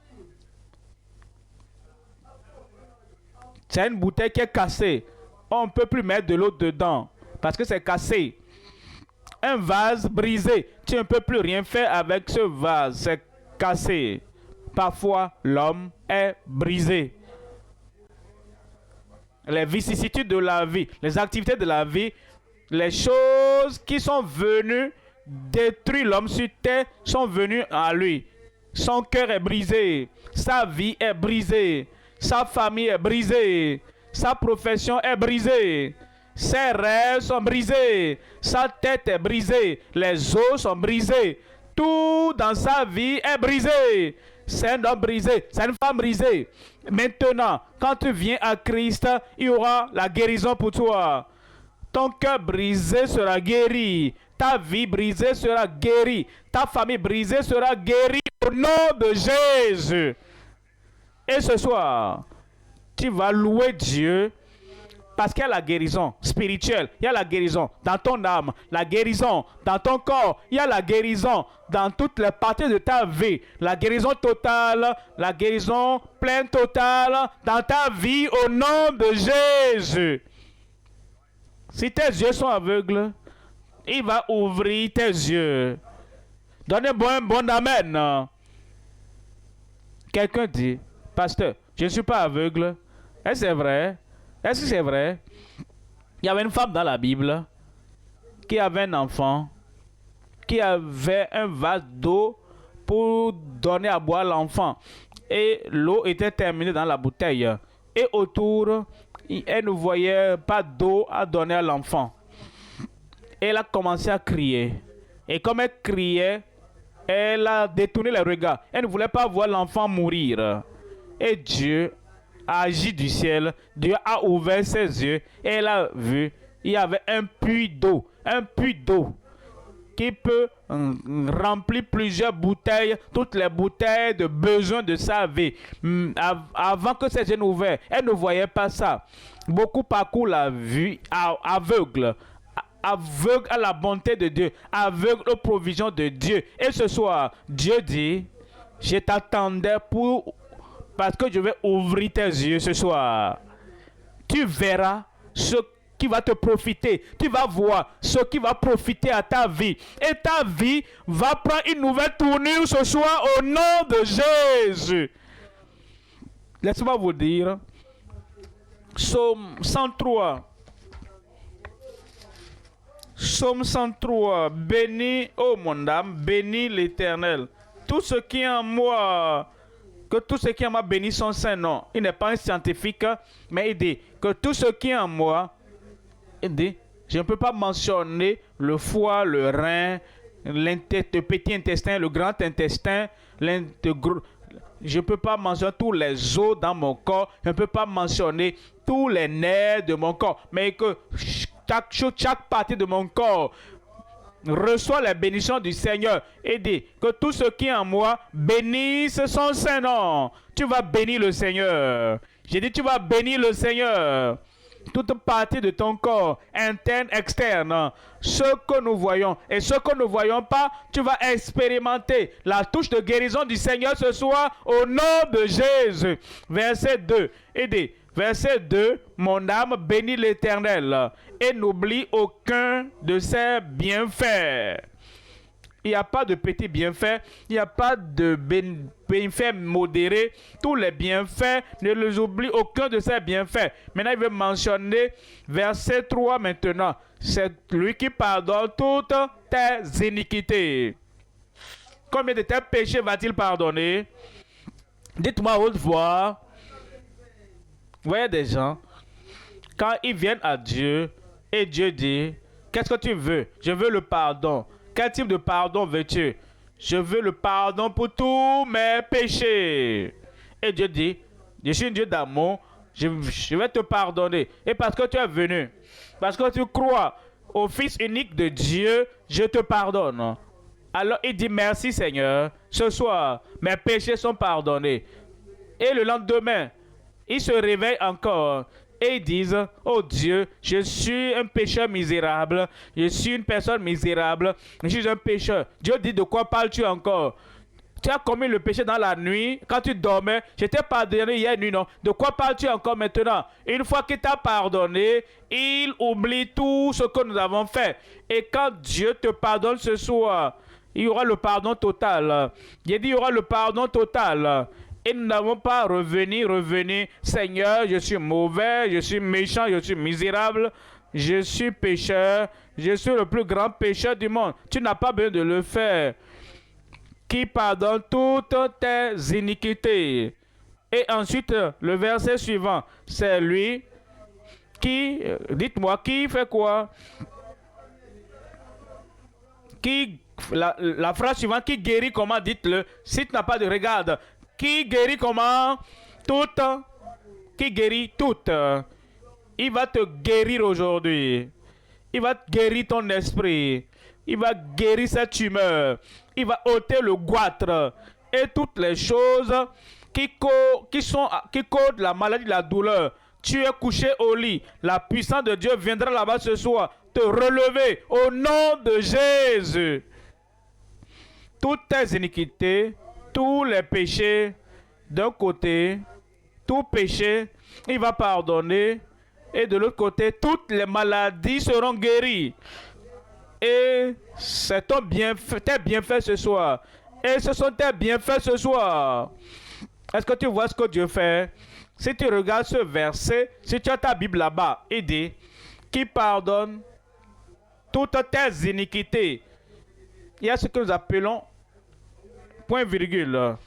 c'est une bouteille qui est cassée. On ne peut plus mettre de l'eau dedans parce que c'est cassé. Un vase brisé, tu ne peux plus rien faire avec ce vase, c'est cassé. Parfois, l'homme est brisé. Les vicissitudes de la vie, les activités de la vie, les choses qui sont venues détruire l'homme sur terre sont venues à lui. Son cœur est brisé, sa vie est brisée, sa famille est brisée, sa profession est brisée, ses rêves sont brisés, sa tête est brisée, les os sont brisés, tout dans sa vie est brisé. C'est un homme brisé, c'est une femme brisée. Maintenant, quand tu viens à Christ, il y aura la guérison pour toi. Ton cœur brisé sera guéri. Ta vie brisée sera guérie. Ta famille brisée sera guérie au nom de Jésus. Et ce soir, tu vas louer Dieu parce qu'il y a la guérison spirituelle, il y a la guérison dans ton âme, la guérison dans ton corps, il y a la guérison dans toutes les parties de ta vie, la guérison totale, la guérison pleine totale dans ta vie au nom de Jésus. Si tes yeux sont aveugles, il va ouvrir tes yeux. Donnez-moi un bon amen. Quelqu'un dit, pasteur, je ne suis pas aveugle. Est-ce que c'est vrai? Est-ce que c'est vrai? Il y avait une femme dans la Bible qui avait un enfant, qui avait un vase d'eau pour donner à boire à l'enfant. Et l'eau était terminée dans la bouteille. Et autour, elle ne voyait pas d'eau à donner à l'enfant. Elle a commencé à crier. Et comme elle criait, elle a détourné les regards. Elle ne voulait pas voir l'enfant mourir. Et Dieu a agi du ciel. Dieu a ouvert ses yeux. Et elle a vu, il y avait un puits d'eau. Un puits d'eau qui peut remplir plusieurs bouteilles, toutes les bouteilles de besoin de sa vie. Avant que ses yeux n'ouvrent, elle ne voyait pas ça. Beaucoup parcourent la vue aveugle. Aveugle à la bonté de Dieu, aveugle aux provisions de Dieu. Et ce soir, Dieu dit, je t'attendais parce que je vais ouvrir tes yeux ce soir. Tu verras ce qui va te profiter. Tu vas voir ce qui va profiter à ta vie. Et ta vie va prendre une nouvelle tournure ce soir au nom de Jésus. Laissez-moi vous dire, Psaume 103. Psaume 103, bénis, ô mon âme, bénis l'Éternel. Tout ce qui est en moi, que tout ce qui est en moi bénisse son saint nom. Il n'est pas un scientifique, mais il dit que tout ce qui est en moi, il dit, je ne peux pas mentionner le foie, le rein, le petit intestin, le grand intestin, je ne peux pas mentionner tous les os dans mon corps, je ne peux pas mentionner tous les nerfs de mon corps, mais que chaque partie de mon corps reçoit la bénédiction du Seigneur et dit que tout ce qui est en moi bénisse son saint nom. Tu vas bénir le Seigneur. J'ai dit tu vas bénir le Seigneur. Toute partie de ton corps, interne, externe, ce que nous voyons et ce que nous ne voyons pas, tu vas expérimenter la touche de guérison du Seigneur ce soir au nom de Jésus. Verset 2. Et dit, verset 2, mon âme bénit l'Éternel et n'oublie aucun de ses bienfaits. Il n'y a pas de petits bienfaits, il n'y a pas de bienfaits modérés. Tous les bienfaits, ne les oublie aucun de ces bienfaits. Maintenant, il veut mentionner verset 3 maintenant. C'est lui qui pardonne toutes tes iniquités. Combien de tes péchés va-t-il pardonner? Dites-moi haute voix. Vous voyez des gens, quand ils viennent à Dieu, et Dieu dit, qu'est-ce que tu veux? Je veux le pardon. Quel type de pardon veux-tu? Je veux le pardon pour tous mes péchés. Et Dieu dit, je suis un Dieu d'amour, je vais te pardonner. Et parce que tu es venu, parce que tu crois au Fils unique de Dieu, je te pardonne. Alors il dit, merci Seigneur, ce soir, mes péchés sont pardonnés. Et le lendemain, il se réveille encore. Et ils disent, oh Dieu, je suis un pécheur misérable, je suis une personne misérable, je suis un pécheur. Dieu dit, de quoi parles-tu encore? Tu as commis le péché dans la nuit, quand tu dormais, je t'ai pardonné hier nuit, non? De quoi parles-tu encore maintenant? Une fois qu'il t'a pardonné, il oublie tout ce que nous avons fait. Et quand Dieu te pardonne ce soir, il y aura le pardon total. Il dit, il y aura le pardon total. Et nous n'avons pas revenu, Seigneur, je suis mauvais, je suis méchant, je suis misérable, je suis pécheur, je suis le plus grand pécheur du monde. Tu n'as pas besoin de le faire. Qui pardonne toutes tes iniquités. Et ensuite, le verset suivant, c'est lui qui, dites-moi, qui fait quoi? Qui, la phrase suivante, qui guérit comment? Dites-le. Si tu n'as pas de regarde. Qui guérit comment? Toutes. Qui guérit toutes. Il va te guérir aujourd'hui. Il va guérir ton esprit. Il va guérir cette tumeur. Il va ôter le goitre. Et toutes les choses qui causent la maladie, la douleur. Tu es couché au lit. La puissance de Dieu viendra là-bas ce soir te relever au nom de Jésus. Toutes tes iniquités, tous les péchés, d'un côté, tout péché, il va pardonner. Et de l'autre côté, toutes les maladies seront guéries. Et c'est tes bienfaits ce soir. Et ce sont tes bienfaits ce soir. Est-ce que tu vois ce que Dieu fait? Si tu regardes ce verset, si tu as ta Bible là-bas, il dit, qui pardonne toutes tes iniquités. Il y a ce que nous appelons point virgule.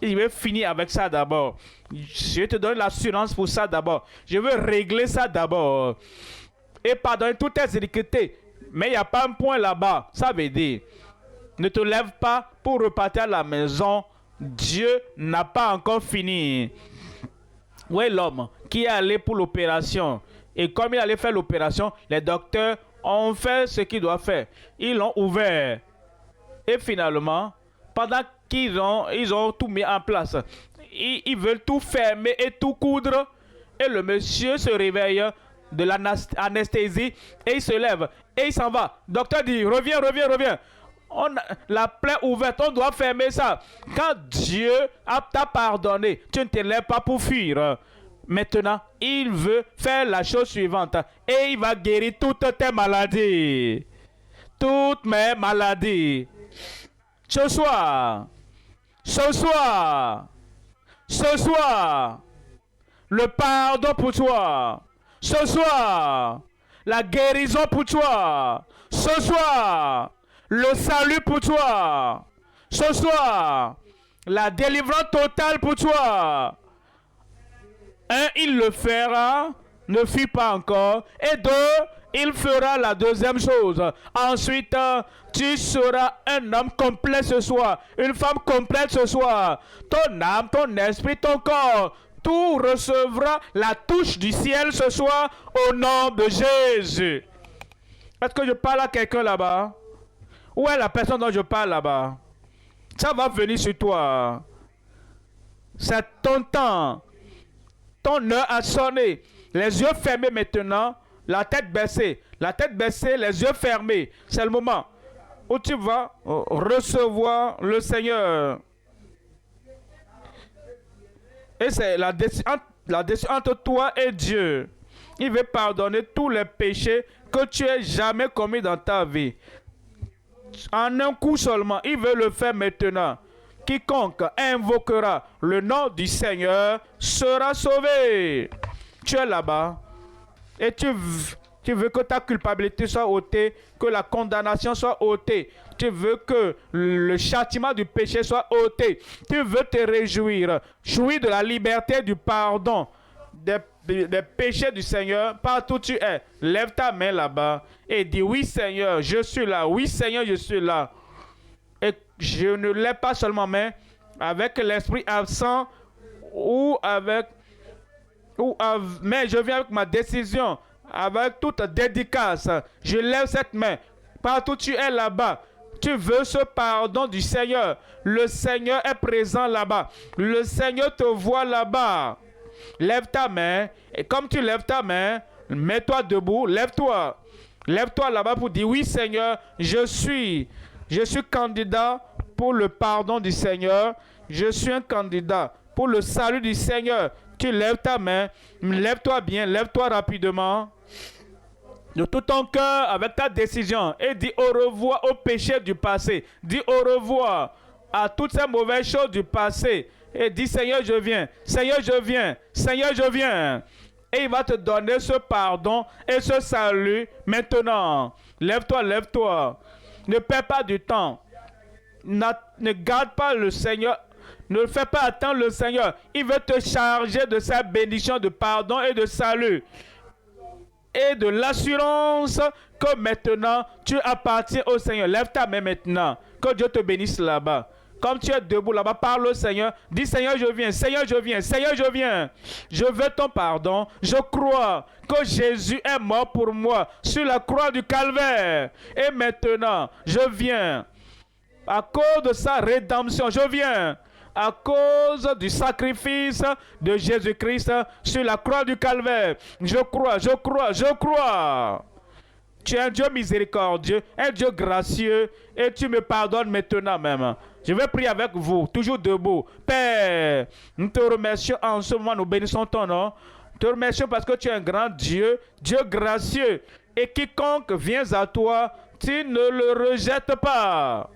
Il veut finir avec ça d'abord. Je te donne l'assurance pour ça d'abord. Je veux régler ça d'abord. Et pardonner toutes tes iniquités. Mais il n'y a pas un point là-bas. Ça veut dire, ne te lève pas pour repartir à la maison. Dieu n'a pas encore fini. Où est l'homme qui est allé pour l'opération? Et comme il allait faire l'opération, les docteurs ont fait ce qu'ils doivent faire. Ils l'ont ouvert. Et finalement, pendant qu'ils ont tout mis en place, ils veulent tout fermer et tout coudre. Et le monsieur se réveille de l'anesthésie et il se lève et il s'en va. Docteur dit, reviens. La plaie ouverte, on doit fermer ça. Quand Dieu t'a pardonné, tu ne te lèves pas pour fuir. Maintenant, il veut faire la chose suivante. Et il va guérir toutes tes maladies. Toutes mes maladies. Ce soir, le pardon pour toi. Ce soir, la guérison pour toi. Ce soir, le salut pour toi. Ce soir, la délivrance totale pour toi. Un, il le fera, ne fuis pas encore. Et deux, il fera la deuxième chose. Ensuite, tu seras un homme complet ce soir, une femme complète ce soir. Ton âme, ton esprit, ton corps, tout recevra la touche du ciel ce soir au nom de Jésus. Est-ce que je parle à quelqu'un là-bas? Où est la personne dont je parle là-bas? Ça va venir sur toi. C'est ton temps. Ton heure a sonné. Les yeux fermés maintenant. La tête baissée. La tête baissée, les yeux fermés. C'est le moment où tu vas recevoir le Seigneur. Et c'est la décision entre toi et Dieu. Il veut pardonner tous les péchés que tu aies jamais commis dans ta vie. En un coup seulement, il veut le faire maintenant. Quiconque invoquera le nom du Seigneur sera sauvé. Tu es là-bas et tu veux que ta culpabilité soit ôtée, que la condamnation soit ôtée. Tu veux que le châtiment du péché soit ôté. Tu veux te réjouir. Jouir de la liberté, du pardon, des péchés du Seigneur. Partout où tu es, lève ta main là-bas et dis: oui Seigneur, je suis là. Oui Seigneur, je suis là. Et je ne lève pas seulement main avec l'esprit absent mais je viens avec ma décision, avec toute dédicace. Je lève cette main. Partout où tu es là-bas, tu veux ce pardon du Seigneur. Le Seigneur est présent là-bas. Le Seigneur te voit là-bas. Lève ta main. Et comme tu lèves ta main, mets-toi debout. Lève-toi. Lève-toi là-bas pour dire: oui Seigneur, je suis candidat pour le pardon du Seigneur. Je suis un candidat pour le salut du Seigneur. Tu lèves ta main. Lève-toi bien. Lève-toi rapidement. De tout ton cœur, avec ta décision, et dis au revoir au péché du passé. Dis au revoir à toutes ces mauvaises choses du passé. Et dis: Seigneur, je viens. Seigneur, je viens. Seigneur, je viens. Et il va te donner ce pardon et ce salut maintenant. Lève-toi, lève-toi. Ne perds pas du temps. Ne garde pas le Seigneur. Ne fais pas attendre le Seigneur. Il veut te charger de sa bénédiction de pardon et de salut. Et de l'assurance que maintenant tu appartiens au Seigneur. Lève ta main maintenant. Que Dieu te bénisse là-bas. Comme tu es debout là-bas, parle au Seigneur. Dis: Seigneur, je viens. Seigneur, je viens. Seigneur, je viens. Je veux ton pardon. Je crois que Jésus est mort pour moi sur la croix du Calvaire. Et maintenant, je viens. À cause de sa rédemption, je viens. À cause du sacrifice de Jésus-Christ sur la croix du Calvaire. Je crois, je crois, je crois. Tu es un Dieu miséricordieux, un Dieu gracieux, et tu me pardonnes maintenant même. Je vais prier avec vous, toujours debout. Père, nous te remercions en ce moment, nous bénissons ton nom. Nous te remercions parce que tu es un grand Dieu, Dieu gracieux. Et quiconque vient à toi, tu ne le rejettes pas.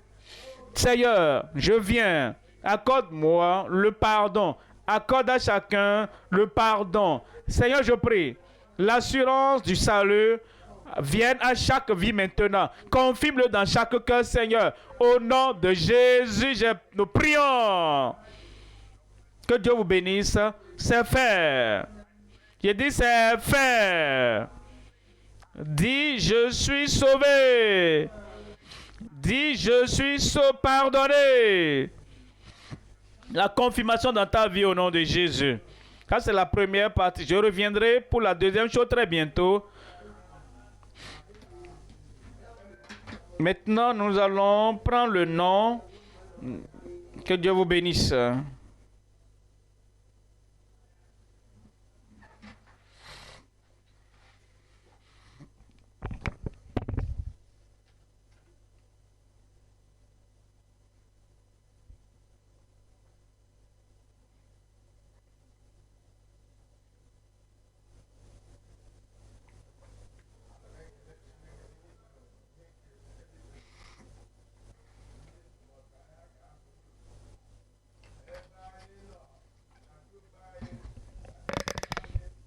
Seigneur, je viens. Accorde-moi le pardon. Accorde à chacun le pardon. Seigneur, je prie, l'assurance du salut vienne à chaque vie maintenant. Confirme-le dans chaque cœur, Seigneur. Au nom de Jésus, nous prions. Que Dieu vous bénisse. C'est fait. J'ai dit: c'est fait. Dis: je suis sauvé. Dis: je suis pardonné. La confirmation dans ta vie au nom de Jésus. Ça, c'est la première partie. Je reviendrai pour la deuxième chose très bientôt. Maintenant, nous allons prendre le nom. Que Dieu vous bénisse.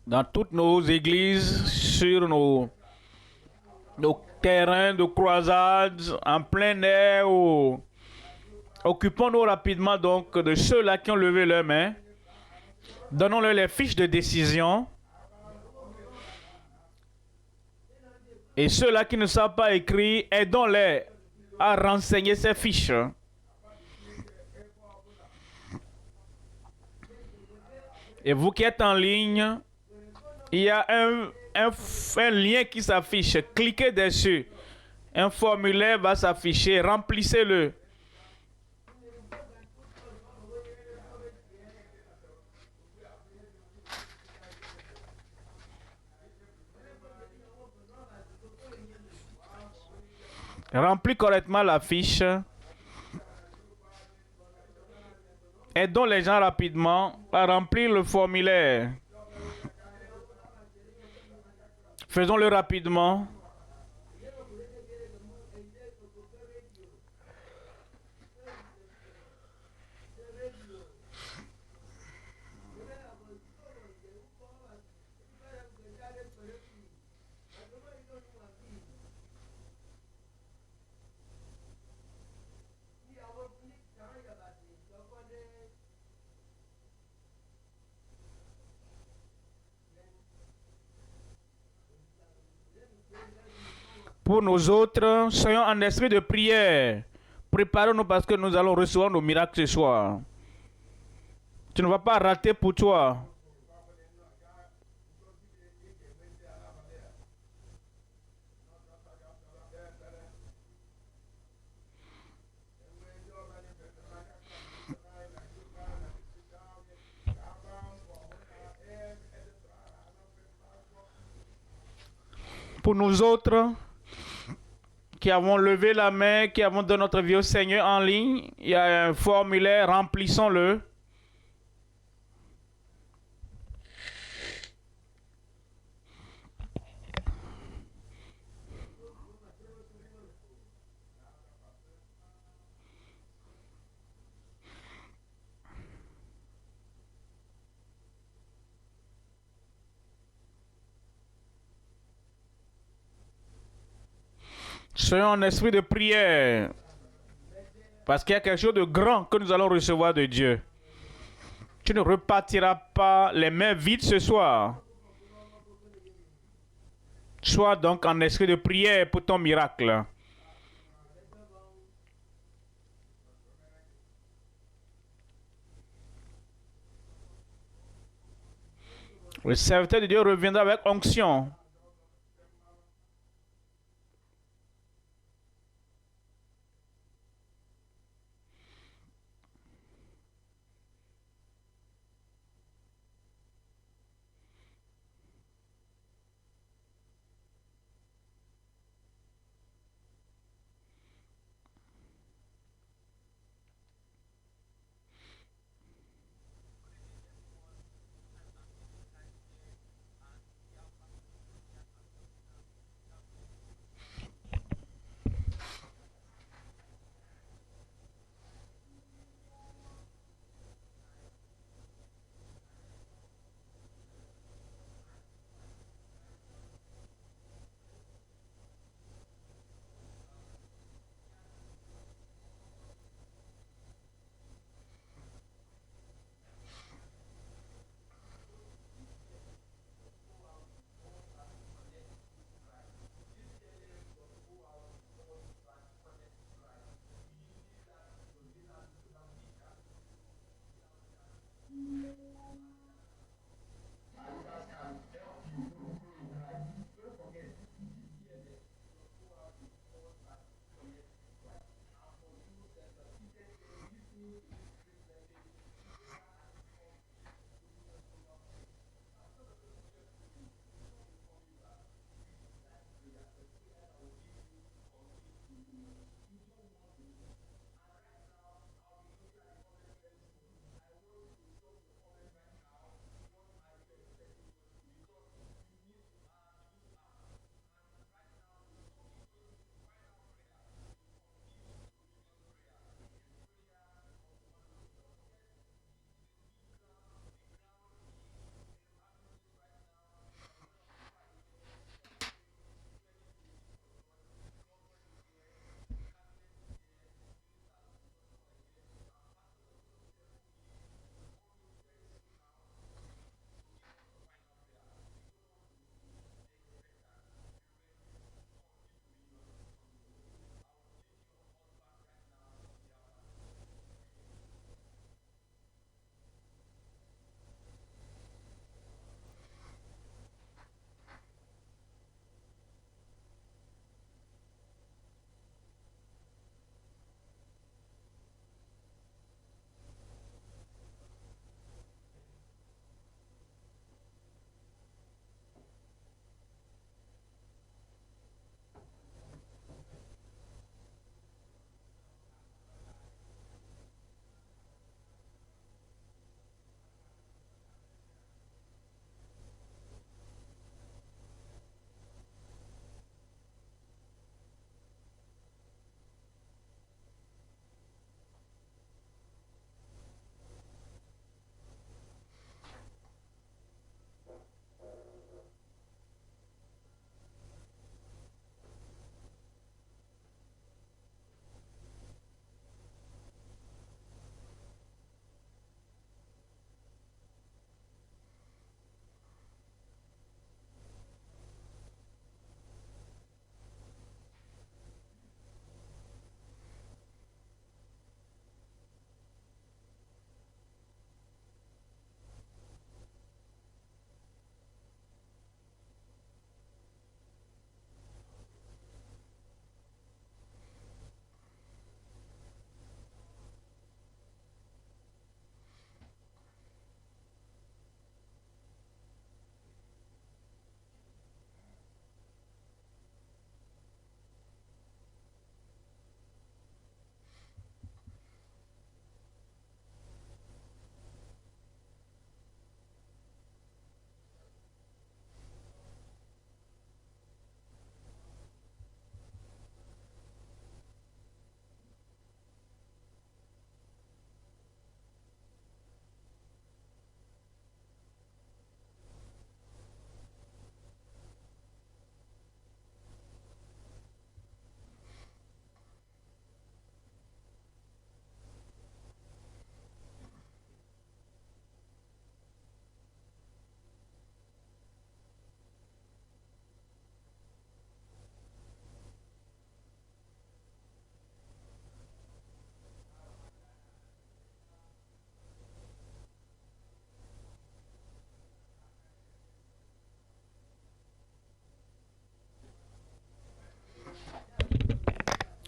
Dans toutes nos églises, sur nos terrains de croisade, en plein air ou Occupons-nous rapidement donc de ceux-là qui ont levé leurs mains. Donnons-leur les fiches de décision. Et ceux-là qui ne savent pas écrire, aidons-les à renseigner ces fiches. Et vous qui êtes en ligne, il y a un lien qui s'affiche. Cliquez dessus. Un formulaire va s'afficher. Remplissez-le. Remplis correctement la fiche. Aidons les gens rapidement à remplir le formulaire. Faisons-le rapidement. Pour nous autres, soyons en esprit de prière. Préparons-nous parce que nous allons recevoir nos miracles ce soir. Tu ne vas pas rater pour toi. Pour nous autres, qui avons levé la main, qui avons donné notre vie au Seigneur en ligne, il y a un formulaire, remplissons-le. Soyons en esprit de prière. Parce qu'il y a quelque chose de grand que nous allons recevoir de Dieu. Tu ne repartiras pas les mains vides ce soir. Sois donc en esprit de prière pour ton miracle. Le serviteur de Dieu reviendra avec onction.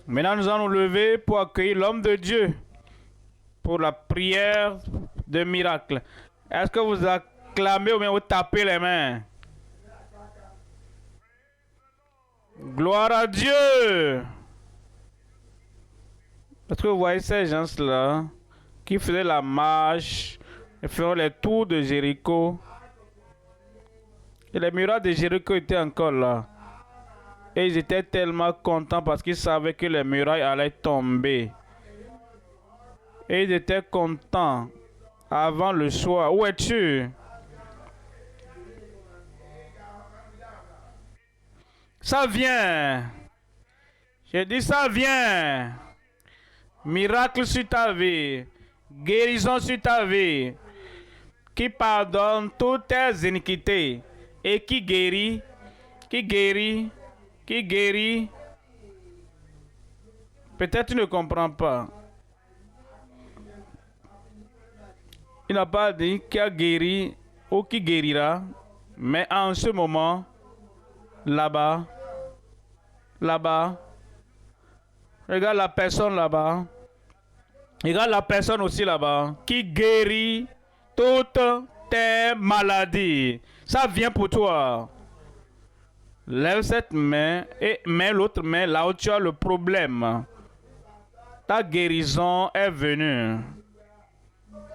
Maintenant, nous allons nous lever pour accueillir l'homme de Dieu pour la prière de miracle. Est-ce que vous acclamez ou bien vous tapez les mains? Gloire à Dieu! Est-ce que vous voyez ces gens-là qui faisaient la marche et faisaient les tours de Jéricho? Et les miracles de Jéricho étaient encore là. Et ils étaient tellement contents parce qu'ils savaient que les murailles allaient tomber. Et ils étaient contents avant le soir. Où es-tu? Ça vient. J'ai dit ça vient. Miracle sur ta vie. Guérison sur ta vie. Qui pardonne toutes tes iniquités. Et qui guérit. Qui guérit. Qui guérit. Peut-être tu ne comprends pas. Il n'a pas dit qui a guéri ou qui guérira. Mais en ce moment, là-bas, là-bas, regarde la personne là-bas. Regarde la personne aussi là-bas qui guérit toutes tes maladies. Ça vient pour toi. Lève cette main et mets l'autre main là où tu as le problème. Ta guérison est venue.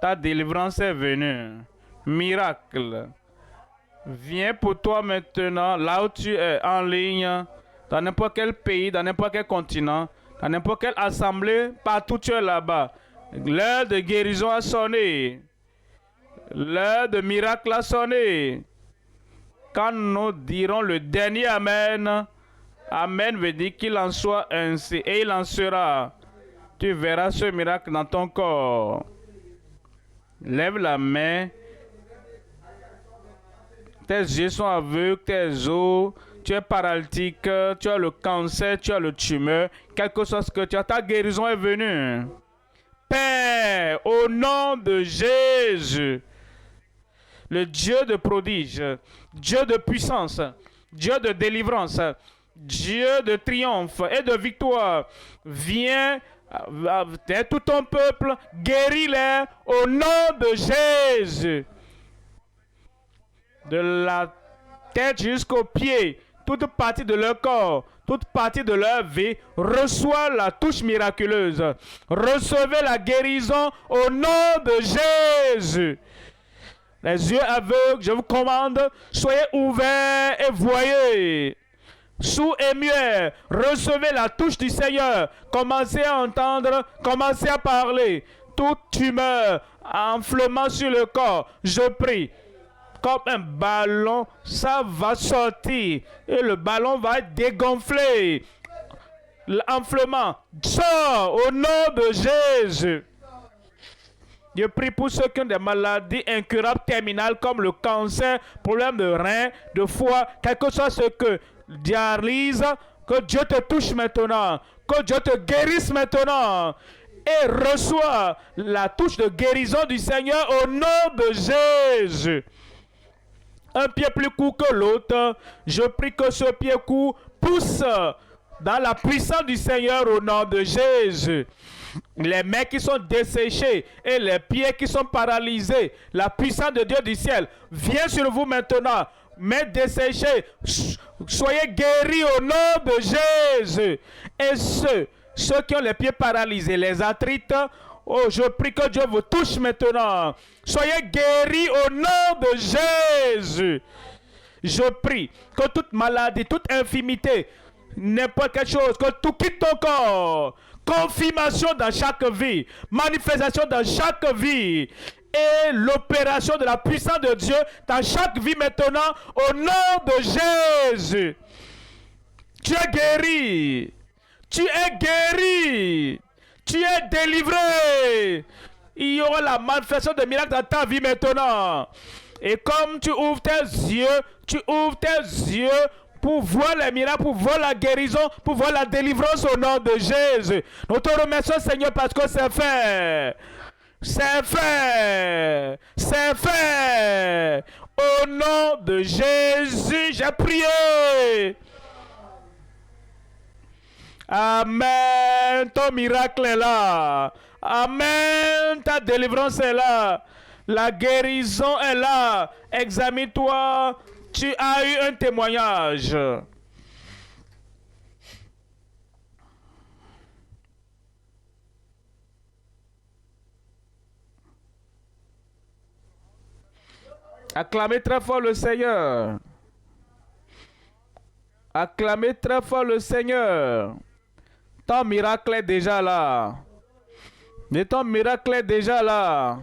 Ta délivrance est venue. Miracle. Viens pour toi maintenant, là où tu es, en ligne, dans n'importe quel pays, dans n'importe quel continent, dans n'importe quelle assemblée, partout tu es là-bas. L'heure de guérison a sonné. L'heure de miracle a sonné. Quand nous dirons le dernier Amen, Amen veut dire qu'il en soit ainsi, et il en sera. Tu verras ce miracle dans ton corps. Lève la main. Tes yeux sont aveugles, tes os, tu es paralytique, tu as le cancer, tu as le tumeur, quelque chose que tu as, ta guérison est venue. Père, au nom de Jésus, le Dieu de prodige, Dieu de puissance, Dieu de délivrance, Dieu de triomphe et de victoire, viens de tout ton peuple, guéris-les au nom de Jésus. De la tête jusqu'aux pieds, toute partie de leur corps, toute partie de leur vie, reçoit la touche miraculeuse. Recevez la guérison au nom de Jésus. Les yeux aveugles, je vous commande, soyez ouverts et voyez. Sourds et muets, recevez la touche du Seigneur. Commencez à entendre, commencez à parler. Toute tumeur, enflement sur le corps, je prie. Comme un ballon, ça va sortir et le ballon va être dégonflé. L'enflement sort au nom de Jésus. Je prie pour ceux qui ont des maladies incurables terminales comme le cancer, problème de rein, de foie, quelque chose que dialyse, que Dieu te touche maintenant, que Dieu te guérisse maintenant et reçois la touche de guérison du Seigneur au nom de Jésus. Un pied plus court que l'autre, je prie que ce pied court pousse dans la puissance du Seigneur au nom de Jésus. Les mains qui sont desséchées et les pieds qui sont paralysés, la puissance de Dieu du ciel vient sur vous maintenant. Mains desséchées, soyez guéris au nom de Jésus. Et ceux qui ont les pieds paralysés, les arthrites, oh, je prie que Dieu vous touche maintenant. Soyez guéris au nom de Jésus. Je prie que toute maladie, toute infirmité, n'importe quelle chose, que tout quitte ton corps. Confirmation dans chaque vie, manifestation dans chaque vie et l'opération de la puissance de Dieu dans chaque vie maintenant au nom de Jésus. Tu es guéri. Tu es guéri. Tu es délivré. Il y aura la manifestation de miracles dans ta vie maintenant. Et comme tu ouvres tes yeux pour voir les miracles, pour voir la guérison, pour voir la délivrance au nom de Jésus. Nous te remercions, Seigneur, parce que c'est fait. C'est fait. C'est fait. Au nom de Jésus, j'ai prié. Amen. Ton miracle est là. Amen. Ta délivrance est là. La guérison est là. Examine-toi. Tu as eu un témoignage. Acclamez très fort le Seigneur. Acclamez très fort le Seigneur. Ton miracle est déjà là. Mais ton miracle est déjà là.